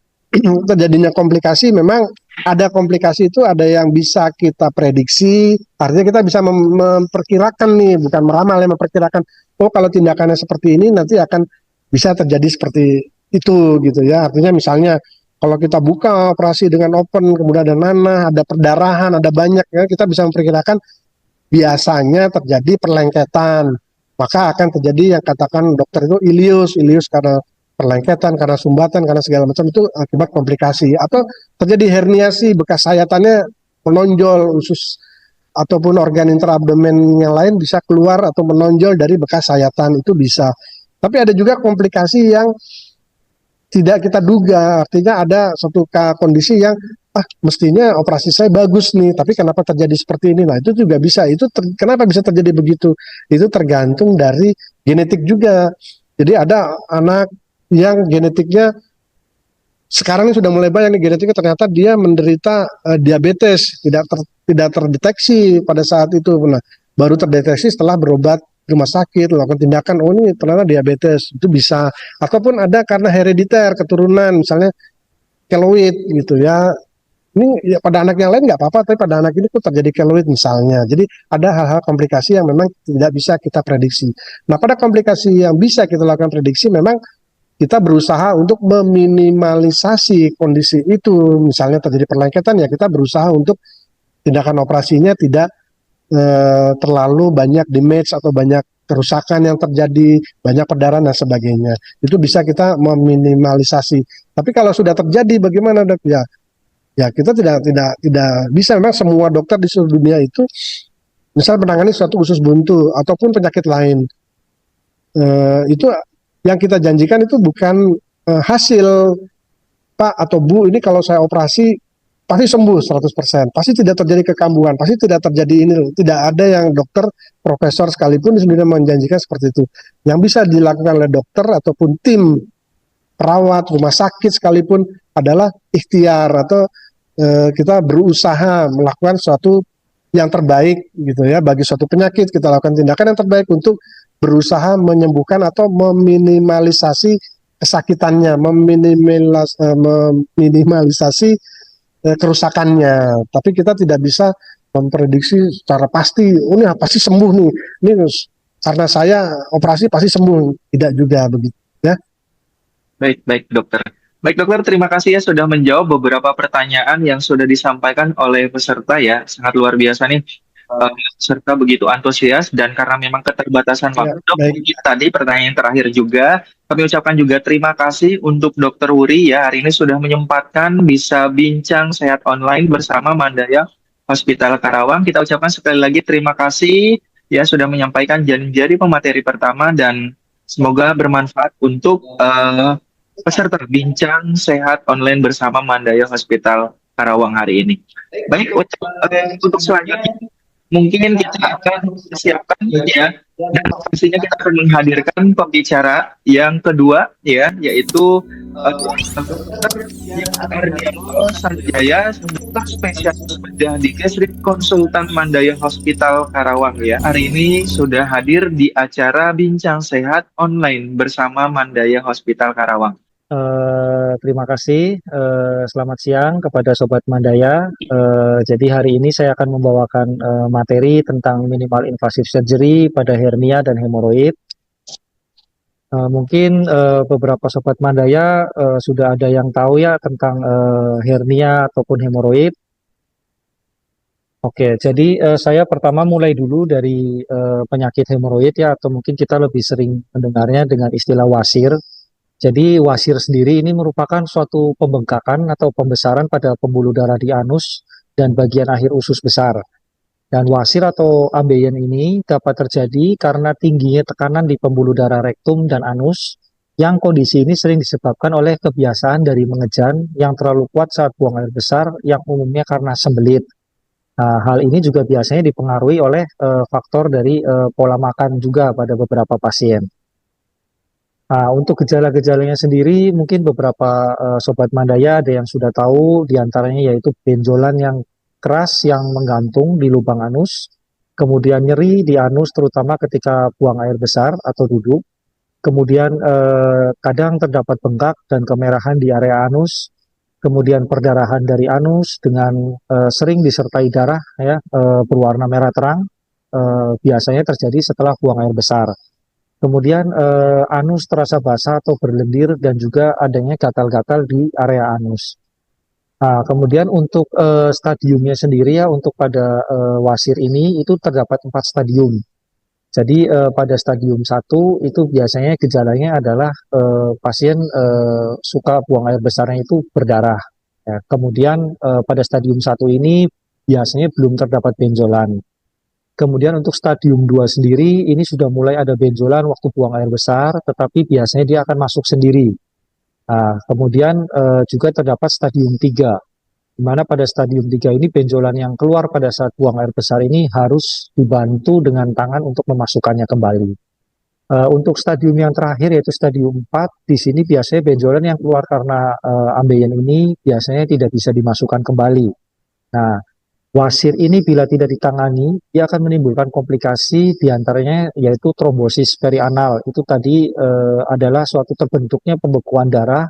terjadinya komplikasi, memang ada komplikasi itu ada yang bisa kita prediksi, artinya kita bisa memperkirakan nih, bukan meramal ya, memperkirakan, oh kalau tindakannya seperti ini nanti akan bisa terjadi seperti itu gitu ya. Artinya misalnya kalau kita buka operasi dengan open, kemudian ada nanah, ada perdarahan, ada banyak ya, kita bisa memperkirakan biasanya terjadi perlengketan, maka akan terjadi yang katakan dokter itu ilius karena perlengketan, karena sumbatan, karena segala macam itu akibat komplikasi, atau terjadi herniasi, bekas sayatannya menonjol, usus ataupun organ intraabdomen yang lain bisa keluar atau menonjol dari bekas sayatan, itu bisa. Tapi ada juga komplikasi yang tidak kita duga, artinya ada suatu kondisi yang mestinya operasi saya bagus nih, tapi kenapa terjadi seperti ini? Nah itu juga bisa. Kenapa bisa terjadi begitu? Itu tergantung dari genetik juga. Jadi ada anak yang genetiknya sekarang ini sudah mulai banyak nih, genetiknya ternyata dia menderita diabetes, tidak terdeteksi pada saat itu. Nah, baru terdeteksi setelah berobat di rumah sakit, melakukan tindakan, oh ini ternyata diabetes, itu bisa. Ataupun ada karena herediter, keturunan, misalnya keloid gitu ya. Ini ya, pada anak yang lain nggak apa-apa, tapi pada anak ini kok terjadi keloid misalnya. Jadi ada hal-hal komplikasi yang memang tidak bisa kita prediksi. Nah, pada komplikasi yang bisa kita lakukan prediksi, memang kita berusaha untuk meminimalisasi kondisi itu. Misalnya terjadi perlengketan, ya kita berusaha untuk tindakan operasinya tidak terlalu banyak damage atau banyak kerusakan yang terjadi, banyak perdarahan dan sebagainya. Itu bisa kita meminimalisasi. Tapi kalau sudah terjadi bagaimana, Dok? Ya kita tidak bisa. Memang semua dokter di seluruh dunia itu misal menangani suatu usus buntu ataupun penyakit lain. Itu yang kita janjikan itu bukan hasil, Pak atau Bu, ini kalau saya operasi pasti sembuh 100%, pasti tidak terjadi kekambuhan, pasti tidak terjadi ini. Tidak ada yang dokter, profesor sekalipun sebenarnya menjanjikan seperti itu. Yang bisa dilakukan oleh dokter ataupun tim perawat, rumah sakit sekalipun adalah ikhtiar atau kita berusaha melakukan sesuatu yang terbaik gitu ya, bagi suatu penyakit kita lakukan tindakan yang terbaik untuk berusaha menyembuhkan atau meminimalisasi kesakitannya, meminimalisasi kerusakannya. Tapi kita tidak bisa memprediksi secara pasti, oh ini pasti sembuh nih, ini karena saya operasi pasti sembuh, tidak juga begitu ya. Baik dokter. Baik dokter, terima kasih ya sudah menjawab beberapa pertanyaan yang sudah disampaikan oleh peserta ya. Sangat luar biasa nih. Peserta begitu antusias, dan karena memang keterbatasan waktu, Dok, mungkin tadi pertanyaan terakhir juga, kami ucapkan juga terima kasih untuk Dokter Wuri ya, hari ini sudah menyempatkan bisa bincang sehat online bersama Mandaya Hospital Karawang. Kita ucapkan sekali lagi terima kasih ya sudah menyampaikan jadi pemateri pertama, dan semoga bermanfaat untuk peserta bincang sehat online bersama Mandaya Hospital Karawang hari ini. Baik, untuk selanjutnya mungkin kita akan siapkan ya, dan pastinya kita akan menghadirkan pembicara yang kedua ya, yaitu yang Ardianto Sanjaya, dokter spesialis bedah di Kesrik Konsultan Mandaya Hospital Karawang ya. Hari ini sudah hadir di acara Bincang Sehat Online bersama Mandaya Hospital Karawang. Terima kasih. Selamat siang kepada Sobat Mandaya. Jadi hari ini saya akan membawakan materi tentang minimal invasive surgery pada hernia dan hemoroid. Mungkin beberapa Sobat Mandaya sudah ada yang tahu ya tentang hernia ataupun hemoroid. Oke, jadi saya pertama mulai dulu dari penyakit hemoroid ya, atau mungkin kita lebih sering mendengarnya dengan istilah wasir. Jadi wasir sendiri ini merupakan suatu pembengkakan atau pembesaran pada pembuluh darah di anus dan bagian akhir usus besar. Dan wasir atau ambeien ini dapat terjadi karena tingginya tekanan di pembuluh darah rektum dan anus, yang kondisi ini sering disebabkan oleh kebiasaan dari mengejan yang terlalu kuat saat buang air besar, yang umumnya karena sembelit. Nah, hal ini juga biasanya dipengaruhi oleh faktor dari pola makan juga pada beberapa pasien. Nah, untuk gejala-gejalanya sendiri mungkin beberapa Sobat Mandaya ada yang sudah tahu, diantaranya yaitu benjolan yang keras yang menggantung di lubang anus, kemudian nyeri di anus terutama ketika buang air besar atau duduk, kemudian kadang terdapat bengkak dan kemerahan di area anus, kemudian perdarahan dari anus dengan sering disertai darah ya berwarna merah terang, biasanya terjadi setelah buang air besar. Kemudian anus terasa basah atau berlendir dan juga adanya gatal-gatal di area anus. Nah, kemudian untuk stadiumnya sendiri ya, untuk pada wasir ini itu terdapat 4 stadium. Jadi pada stadium 1 itu biasanya gejalanya adalah pasien suka buang air besarnya itu berdarah. Ya, kemudian pada stadium 1 ini biasanya belum terdapat benjolan. Kemudian untuk stadium 2 sendiri ini sudah mulai ada benjolan waktu buang air besar, tetapi biasanya dia akan masuk sendiri. Nah, kemudian juga terdapat stadium 3, di mana pada stadium 3 ini benjolan yang keluar pada saat buang air besar ini harus dibantu dengan tangan untuk memasukkannya kembali. Untuk stadium yang terakhir yaitu stadium 4, di sini biasanya benjolan yang keluar karena ambeien ini biasanya tidak bisa dimasukkan kembali. Nah, wasir ini bila tidak ditangani, dia akan menimbulkan komplikasi diantaranya yaitu trombosis perianal. Itu tadi adalah suatu terbentuknya pembekuan darah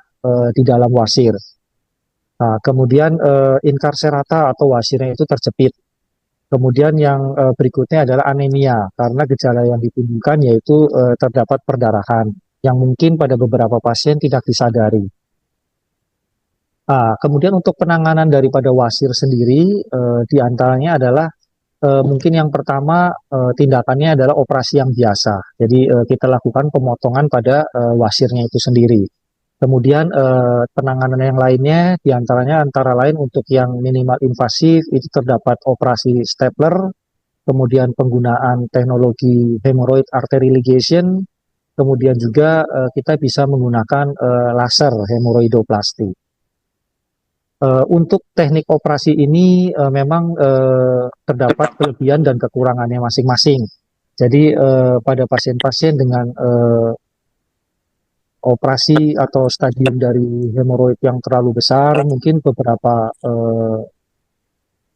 di dalam wasir. Nah, kemudian inkarserata atau wasirnya itu terjepit. Kemudian yang berikutnya adalah anemia, karena gejala yang ditimbulkan yaitu terdapat perdarahan, yang mungkin pada beberapa pasien tidak disadari. Nah, kemudian untuk penanganan daripada wasir sendiri, diantaranya adalah mungkin yang pertama tindakannya adalah operasi yang biasa. Jadi kita lakukan pemotongan pada wasirnya itu sendiri. Kemudian penanganan yang lainnya diantaranya antara lain untuk yang minimal invasif itu terdapat operasi stapler, kemudian penggunaan teknologi hemorrhoid artery ligation, kemudian juga kita bisa menggunakan laser hemoroidoplasti. Untuk teknik operasi ini memang terdapat kelebihan dan kekurangannya masing-masing. Jadi pada pasien-pasien dengan operasi atau stadium dari hemoroid yang terlalu besar, mungkin beberapa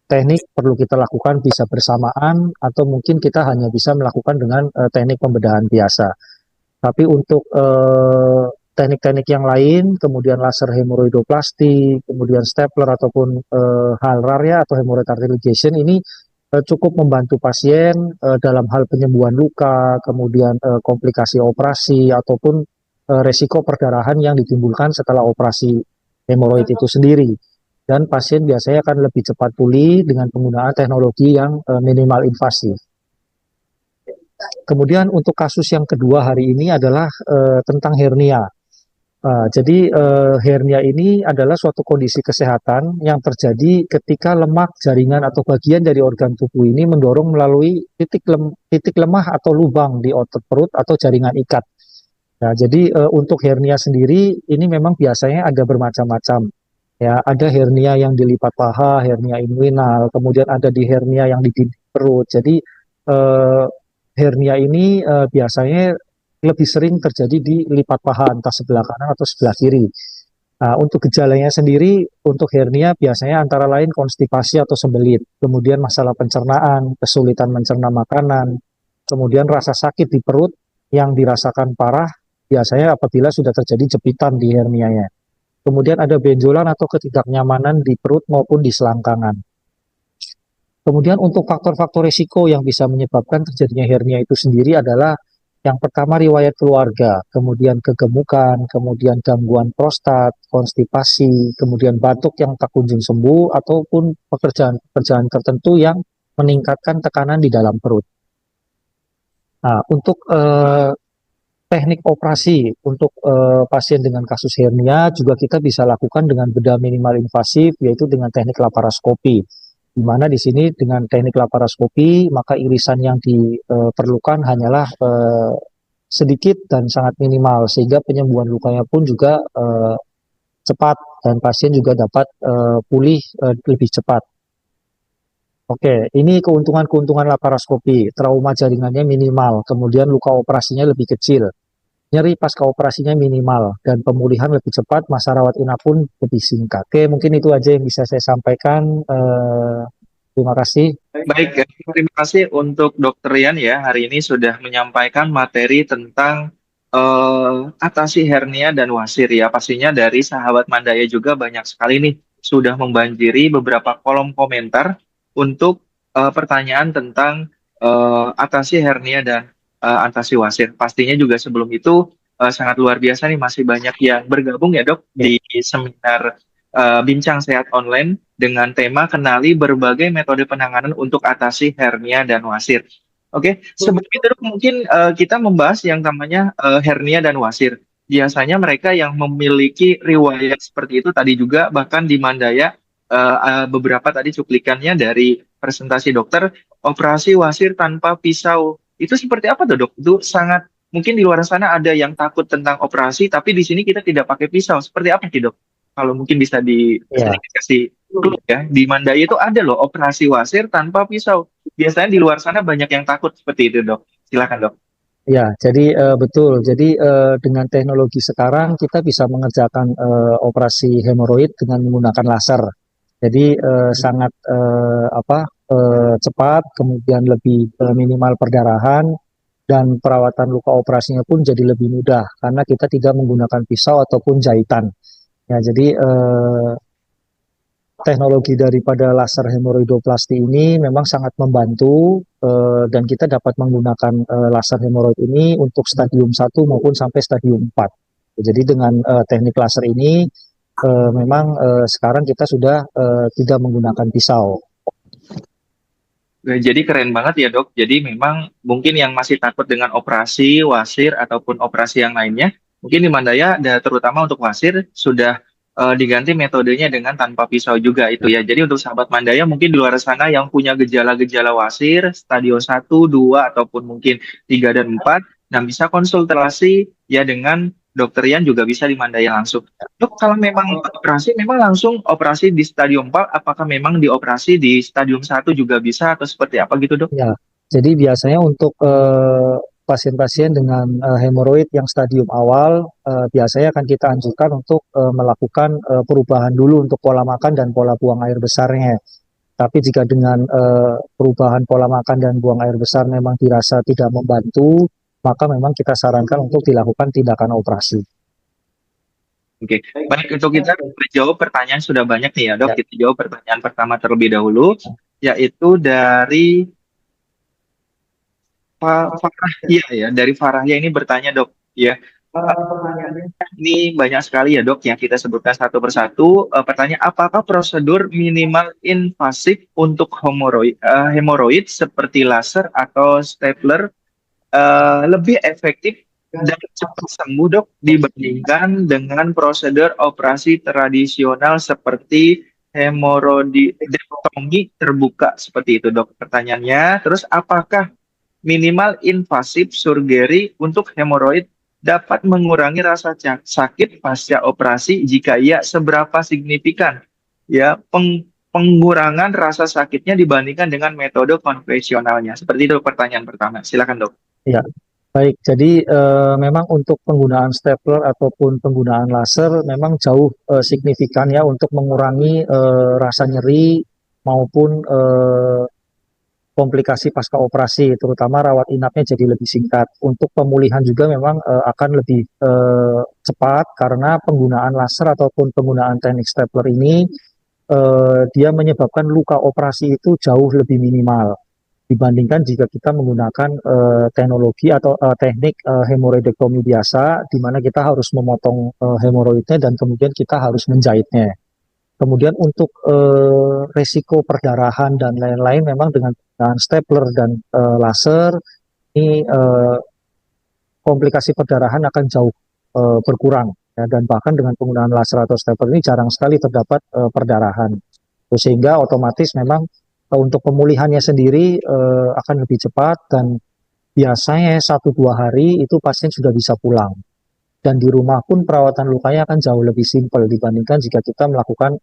teknik perlu kita lakukan bisa bersamaan atau mungkin kita hanya bisa melakukan dengan teknik pembedahan biasa. Tapi untuk teknik-teknik yang lain, kemudian laser hemoroidoplasti, kemudian stapler ataupun HALRAR ya atau hemorrhoid artery ligation ini cukup membantu pasien dalam hal penyembuhan luka, kemudian komplikasi operasi ataupun resiko perdarahan yang ditimbulkan setelah operasi hemoroid itu sendiri. Dan pasien biasanya akan lebih cepat pulih dengan penggunaan teknologi yang minimal invasif. Kemudian untuk kasus yang kedua hari ini adalah tentang hernia. Jadi hernia ini adalah suatu kondisi kesehatan yang terjadi ketika lemak, jaringan atau bagian dari organ tubuh ini mendorong melalui titik lemah atau lubang di otot perut atau jaringan ikat. Nah, jadi untuk hernia sendiri ini memang biasanya ada bermacam-macam. Ya, ada hernia yang di lipat paha, hernia inguinal, kemudian ada di hernia yang di dinding perut. Jadi hernia ini biasanya lebih sering terjadi di lipat paha, entah sebelah kanan atau sebelah kiri. Nah, untuk gejalanya sendiri, untuk hernia biasanya antara lain konstipasi atau sembelit, kemudian masalah pencernaan, kesulitan mencerna makanan, kemudian rasa sakit di perut yang dirasakan parah, biasanya apabila sudah terjadi jepitan di hernianya. Kemudian ada benjolan atau ketidaknyamanan di perut maupun di selangkangan. Kemudian untuk faktor-faktor risiko yang bisa menyebabkan terjadinya hernia itu sendiri adalah yang pertama riwayat keluarga, kemudian kegemukan, kemudian gangguan prostat, konstipasi, kemudian batuk yang tak kunjung sembuh, ataupun pekerjaan-pekerjaan tertentu yang meningkatkan tekanan di dalam perut. Nah, untuk teknik operasi untuk pasien dengan kasus hernia juga kita bisa lakukan dengan bedah minimal invasif, yaitu dengan teknik laparoskopi. Di mana di sini dengan teknik laparoskopi maka irisan yang diperlukan hanyalah sedikit dan sangat minimal sehingga penyembuhan lukanya pun juga cepat dan pasien juga dapat pulih lebih cepat. Oke, ini keuntungan-keuntungan laparoskopi. Trauma jaringannya minimal, kemudian luka operasinya lebih kecil. Nyeri pasca operasinya minimal, dan pemulihan lebih cepat, masa rawat inap pun lebih singkat. Oke, mungkin itu aja yang bisa saya sampaikan. Terima kasih. Baik, terima kasih untuk Dokter Rian ya. Hari ini sudah menyampaikan materi tentang atasi hernia dan wasir ya. Pastinya dari sahabat Mandaya juga banyak sekali nih sudah membanjiri beberapa kolom komentar untuk pertanyaan tentang atasi hernia dan atasi wasir. Pastinya juga sebelum itu sangat luar biasa nih masih banyak yang bergabung ya dok Ya. di seminar Bincang Sehat Online dengan tema kenali berbagai metode penanganan untuk atasi hernia dan wasir. Oke, sebelum itu Dok, mungkin kita membahas yang namanya hernia dan wasir. Biasanya mereka yang memiliki riwayat seperti itu tadi juga bahkan di Mandaya beberapa tadi cuplikannya dari presentasi dokter operasi wasir tanpa pisau. Itu seperti apa tuh Dok? Itu sangat mungkin di luar sana ada yang takut tentang operasi tapi di sini kita tidak pakai pisau. Seperti apa sih Dok? Kalau mungkin bisa di Ya, sedikit kasih clue ya. Di Mandaya itu ada loh operasi wasir tanpa pisau. Biasanya di luar sana banyak yang takut seperti itu, Dok. Silakan, Dok. ya. Jadi betul. Jadi dengan teknologi sekarang kita bisa mengerjakan operasi hemoroid dengan menggunakan laser. Jadi sangat cepat, kemudian lebih minimal perdarahan dan perawatan luka operasinya pun jadi lebih mudah karena kita tidak menggunakan pisau ataupun jahitan. Ya, jadi teknologi daripada laser hemoroidoplasti ini memang sangat membantu dan kita dapat menggunakan laser hemoroid ini untuk stadium 1 maupun sampai stadium 4. Jadi dengan teknik laser ini memang sekarang kita sudah tidak menggunakan pisau. Jadi keren banget ya, Dok. Jadi memang mungkin yang masih takut dengan operasi, wasir, ataupun operasi yang lainnya, mungkin di Mandaya, terutama untuk wasir, sudah diganti metodenya dengan tanpa pisau juga itu ya. Jadi untuk sahabat Mandaya mungkin di luar sana yang punya gejala-gejala wasir, stadium 1, 2, ataupun mungkin 3 dan 4, nah bisa konsultasi ya dengan dokter Yan juga bisa di Mandaya langsung. Dok, kalau memang operasi, memang langsung operasi di stadium 4, apakah memang dioperasi di stadium 1 juga bisa atau seperti apa gitu, Dok? Ya, jadi biasanya untuk pasien-pasien dengan hemoroid yang stadium awal, biasanya akan kita anjurkan untuk melakukan perubahan dulu untuk pola makan dan pola buang air besarnya. Tapi jika dengan perubahan pola makan dan buang air besar memang dirasa tidak membantu, maka memang kita sarankan untuk dilakukan tindakan operasi. Oke, baik untuk kita jawab pertanyaan sudah banyak nih ya, Dok. Ya, Kita jawab pertanyaan pertama terlebih dahulu, yaitu dari Farahia ya. Dari Farahia ini bertanya, Dok, ya. Ini banyak sekali ya dok yang kita sebutkan satu persatu. Pertanyaan, apakah prosedur minimal invasif untuk hemoroid seperti laser atau stapler lebih efektif dan cepat sembuh dok dibandingkan dengan prosedur operasi tradisional seperti hemoroidektomi terbuka seperti itu dok pertanyaannya. Terus apakah minimal invasif surgery untuk hemoroid dapat mengurangi rasa sakit pasca operasi? Jika iya, seberapa signifikan ya pengurangan rasa sakitnya dibandingkan dengan metode konvensionalnya? Seperti itu pertanyaan pertama. Silakan dok. ya. Baik, jadi memang untuk penggunaan stapler ataupun penggunaan laser memang jauh signifikan ya untuk mengurangi rasa nyeri maupun komplikasi pasca operasi, terutama rawat inapnya jadi lebih singkat. Untuk pemulihan juga memang akan lebih cepat karena penggunaan laser ataupun penggunaan teknik stapler ini dia menyebabkan luka operasi itu jauh lebih minimal dibandingkan jika kita menggunakan teknologi atau teknik hemoroidektomi biasa, di mana kita harus memotong hemoroidnya dan kemudian kita harus menjahitnya. Kemudian untuk resiko perdarahan dan lain-lain memang dengan penggunaan stapler dan laser ini komplikasi perdarahan akan jauh berkurang ya, dan bahkan dengan penggunaan laser atau stapler ini jarang sekali terdapat perdarahan. Sehingga otomatis memang untuk pemulihannya sendiri akan lebih cepat dan biasanya 1-2 hari itu pasien sudah bisa pulang. Dan di rumah pun perawatan lukanya akan jauh lebih simpel dibandingkan jika kita melakukan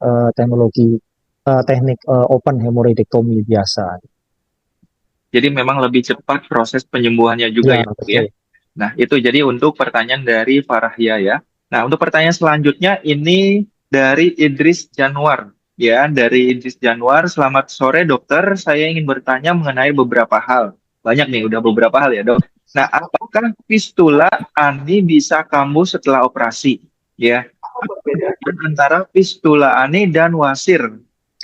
teknik open hemoroidektomi biasa. Jadi memang lebih cepat proses penyembuhannya juga Ya, ya, Dok, ya. betul. Nah, itu jadi untuk pertanyaan dari Farahia ya. Nah, untuk pertanyaan selanjutnya ini dari Idris Januar. Ya, dari Idris Januar, selamat sore dokter. Saya ingin bertanya mengenai beberapa hal. banyak nih, udah beberapa hal ya, Dok. Nah, apakah fistula ani bisa kambuh setelah operasi? Ya, apa bedanya antara fistula ani dan wasir?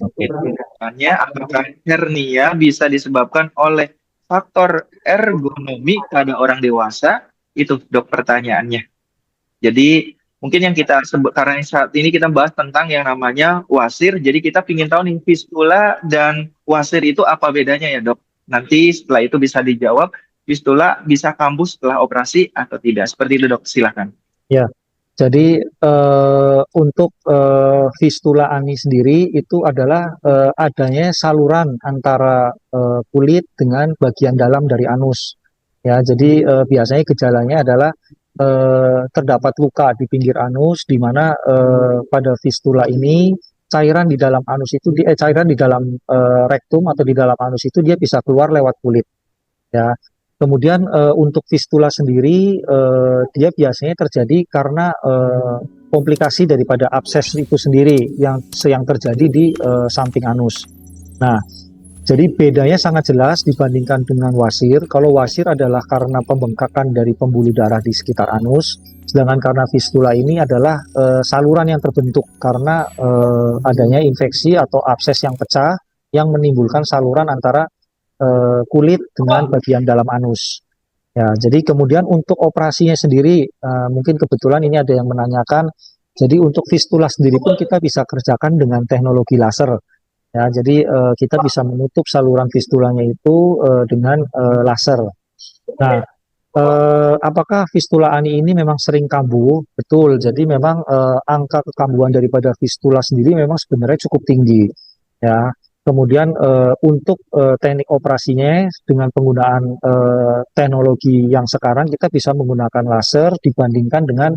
Oke. Pertanyaannya, apakah hernia bisa disebabkan oleh faktor ergonomi pada orang dewasa? Itu, Dok, pertanyaannya. Jadi mungkin yang kita sebut karena saat ini kita bahas tentang yang namanya wasir, jadi kita ingin tahu nih fistula dan wasir itu apa bedanya ya, Dok? Nanti setelah itu bisa dijawab, fistula bisa kambuh setelah operasi atau tidak. Seperti itu, Dok. Silakan. Ya, jadi untuk fistula ani sendiri itu adalah adanya saluran antara kulit dengan bagian dalam dari anus. Ya, jadi biasanya gejalanya adalah terdapat luka di pinggir anus, di mana pada fistula ini cairan di dalam anus itu, cairan di dalam rektum atau di dalam anus itu dia bisa keluar lewat kulit. Ya, kemudian untuk fistula sendiri dia biasanya terjadi karena komplikasi daripada abses itu sendiri yang terjadi di samping anus. Nah, jadi bedanya sangat jelas dibandingkan dengan wasir. Kalau wasir adalah karena pembengkakan dari pembuluh darah di sekitar anus, sedangkan karena fistula ini adalah saluran yang terbentuk karena adanya infeksi atau abses yang pecah yang menimbulkan saluran antara kulit dengan bagian dalam anus. Ya, jadi kemudian untuk operasinya sendiri, mungkin kebetulan ini ada yang menanyakan. Jadi untuk fistula sendiri pun kita bisa kerjakan dengan teknologi laser. Ya, jadi kita bisa menutup saluran fistulanya itu dengan laser. Nah, apakah fistula ani ini memang sering kambuh? Betul. Jadi memang angka kekambuhan daripada fistula sendiri memang sebenarnya cukup tinggi. Ya. Kemudian untuk teknik operasinya dengan penggunaan teknologi yang sekarang kita bisa menggunakan laser dibandingkan dengan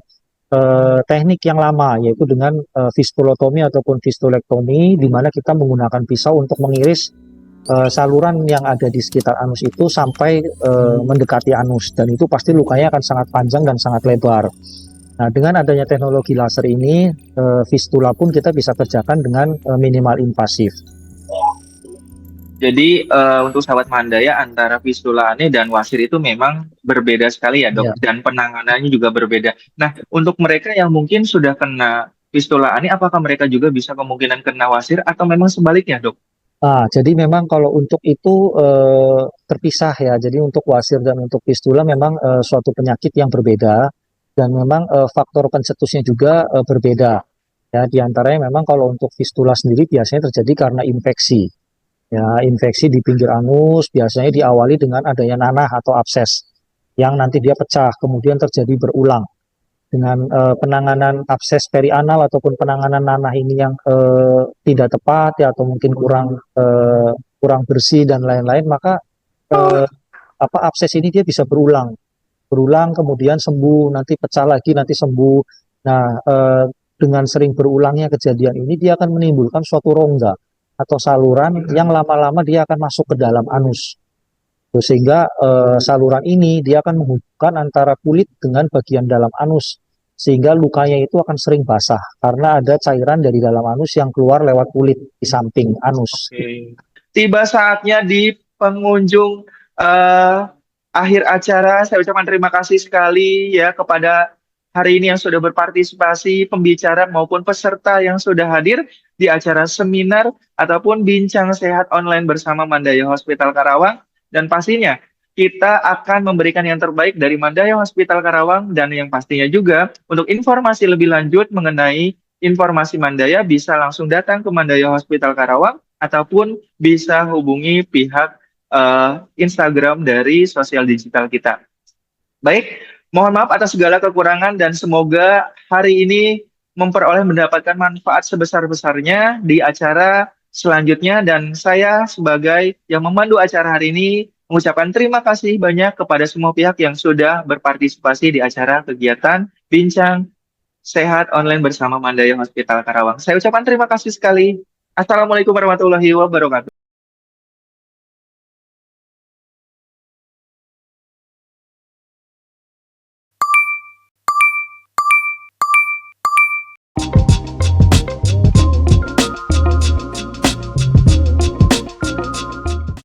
teknik yang lama, yaitu dengan fistulotomi ataupun fistulektomi, di mana kita menggunakan pisau untuk mengiris saluran yang ada di sekitar anus itu sampai mendekati anus, dan itu pasti lukanya akan sangat panjang dan sangat lebar. Nah, dengan adanya teknologi laser ini, fistula pun kita bisa kerjakan dengan minimal invasif. Jadi untuk sahabat Mandaya antara fistula ani dan wasir itu memang berbeda sekali ya, Dok, Ya. dan penanganannya juga berbeda. Nah, untuk mereka yang mungkin sudah kena fistula ani, apakah mereka juga bisa kemungkinan kena wasir atau memang sebaliknya, Dok? Jadi memang kalau untuk itu terpisah ya. Jadi untuk wasir dan untuk fistula memang suatu penyakit yang berbeda, dan memang faktor pencetusnya juga berbeda. Ya, diantaranya memang kalau untuk fistula sendiri biasanya terjadi karena infeksi. Ya, infeksi di pinggir anus biasanya diawali dengan adanya nanah atau abses yang nanti dia pecah, kemudian terjadi berulang. Dengan penanganan abses perianal ataupun penanganan nanah ini yang tidak tepat ya, atau mungkin kurang bersih dan lain-lain, maka eh, abses ini dia bisa berulang kemudian sembuh, nanti pecah lagi, nanti sembuh. Nah, dengan sering berulangnya kejadian ini dia akan menimbulkan suatu rongga atau saluran yang lama-lama dia akan masuk ke dalam anus. Sehingga saluran ini dia akan menghubungkan antara kulit dengan bagian dalam anus, sehingga lukanya itu akan sering basah karena ada cairan dari dalam anus yang keluar lewat kulit di samping anus. Oke. Tiba saatnya di pengunjung eh, akhir acara. Saya ucapkan terima kasih sekali ya kepada hari ini yang sudah berpartisipasi, pembicara maupun peserta yang sudah hadir di acara seminar ataupun bincang sehat online bersama Mandaya Hospital Karawang. Dan pastinya kita akan memberikan yang terbaik dari Mandaya Hospital Karawang, dan yang pastinya juga untuk informasi lebih lanjut mengenai informasi Mandaya bisa langsung datang ke Mandaya Hospital Karawang ataupun bisa hubungi pihak Instagram dari sosial digital kita. Baik, mohon maaf atas segala kekurangan dan semoga hari ini mendapatkan manfaat sebesar-besarnya di acara selanjutnya, dan saya sebagai yang memandu acara hari ini mengucapkan terima kasih banyak kepada semua pihak yang sudah berpartisipasi di acara kegiatan Bincang Sehat Online bersama Mandaya Hospital Karawang. Saya ucapkan terima kasih sekali. Assalamualaikum warahmatullahi wabarakatuh.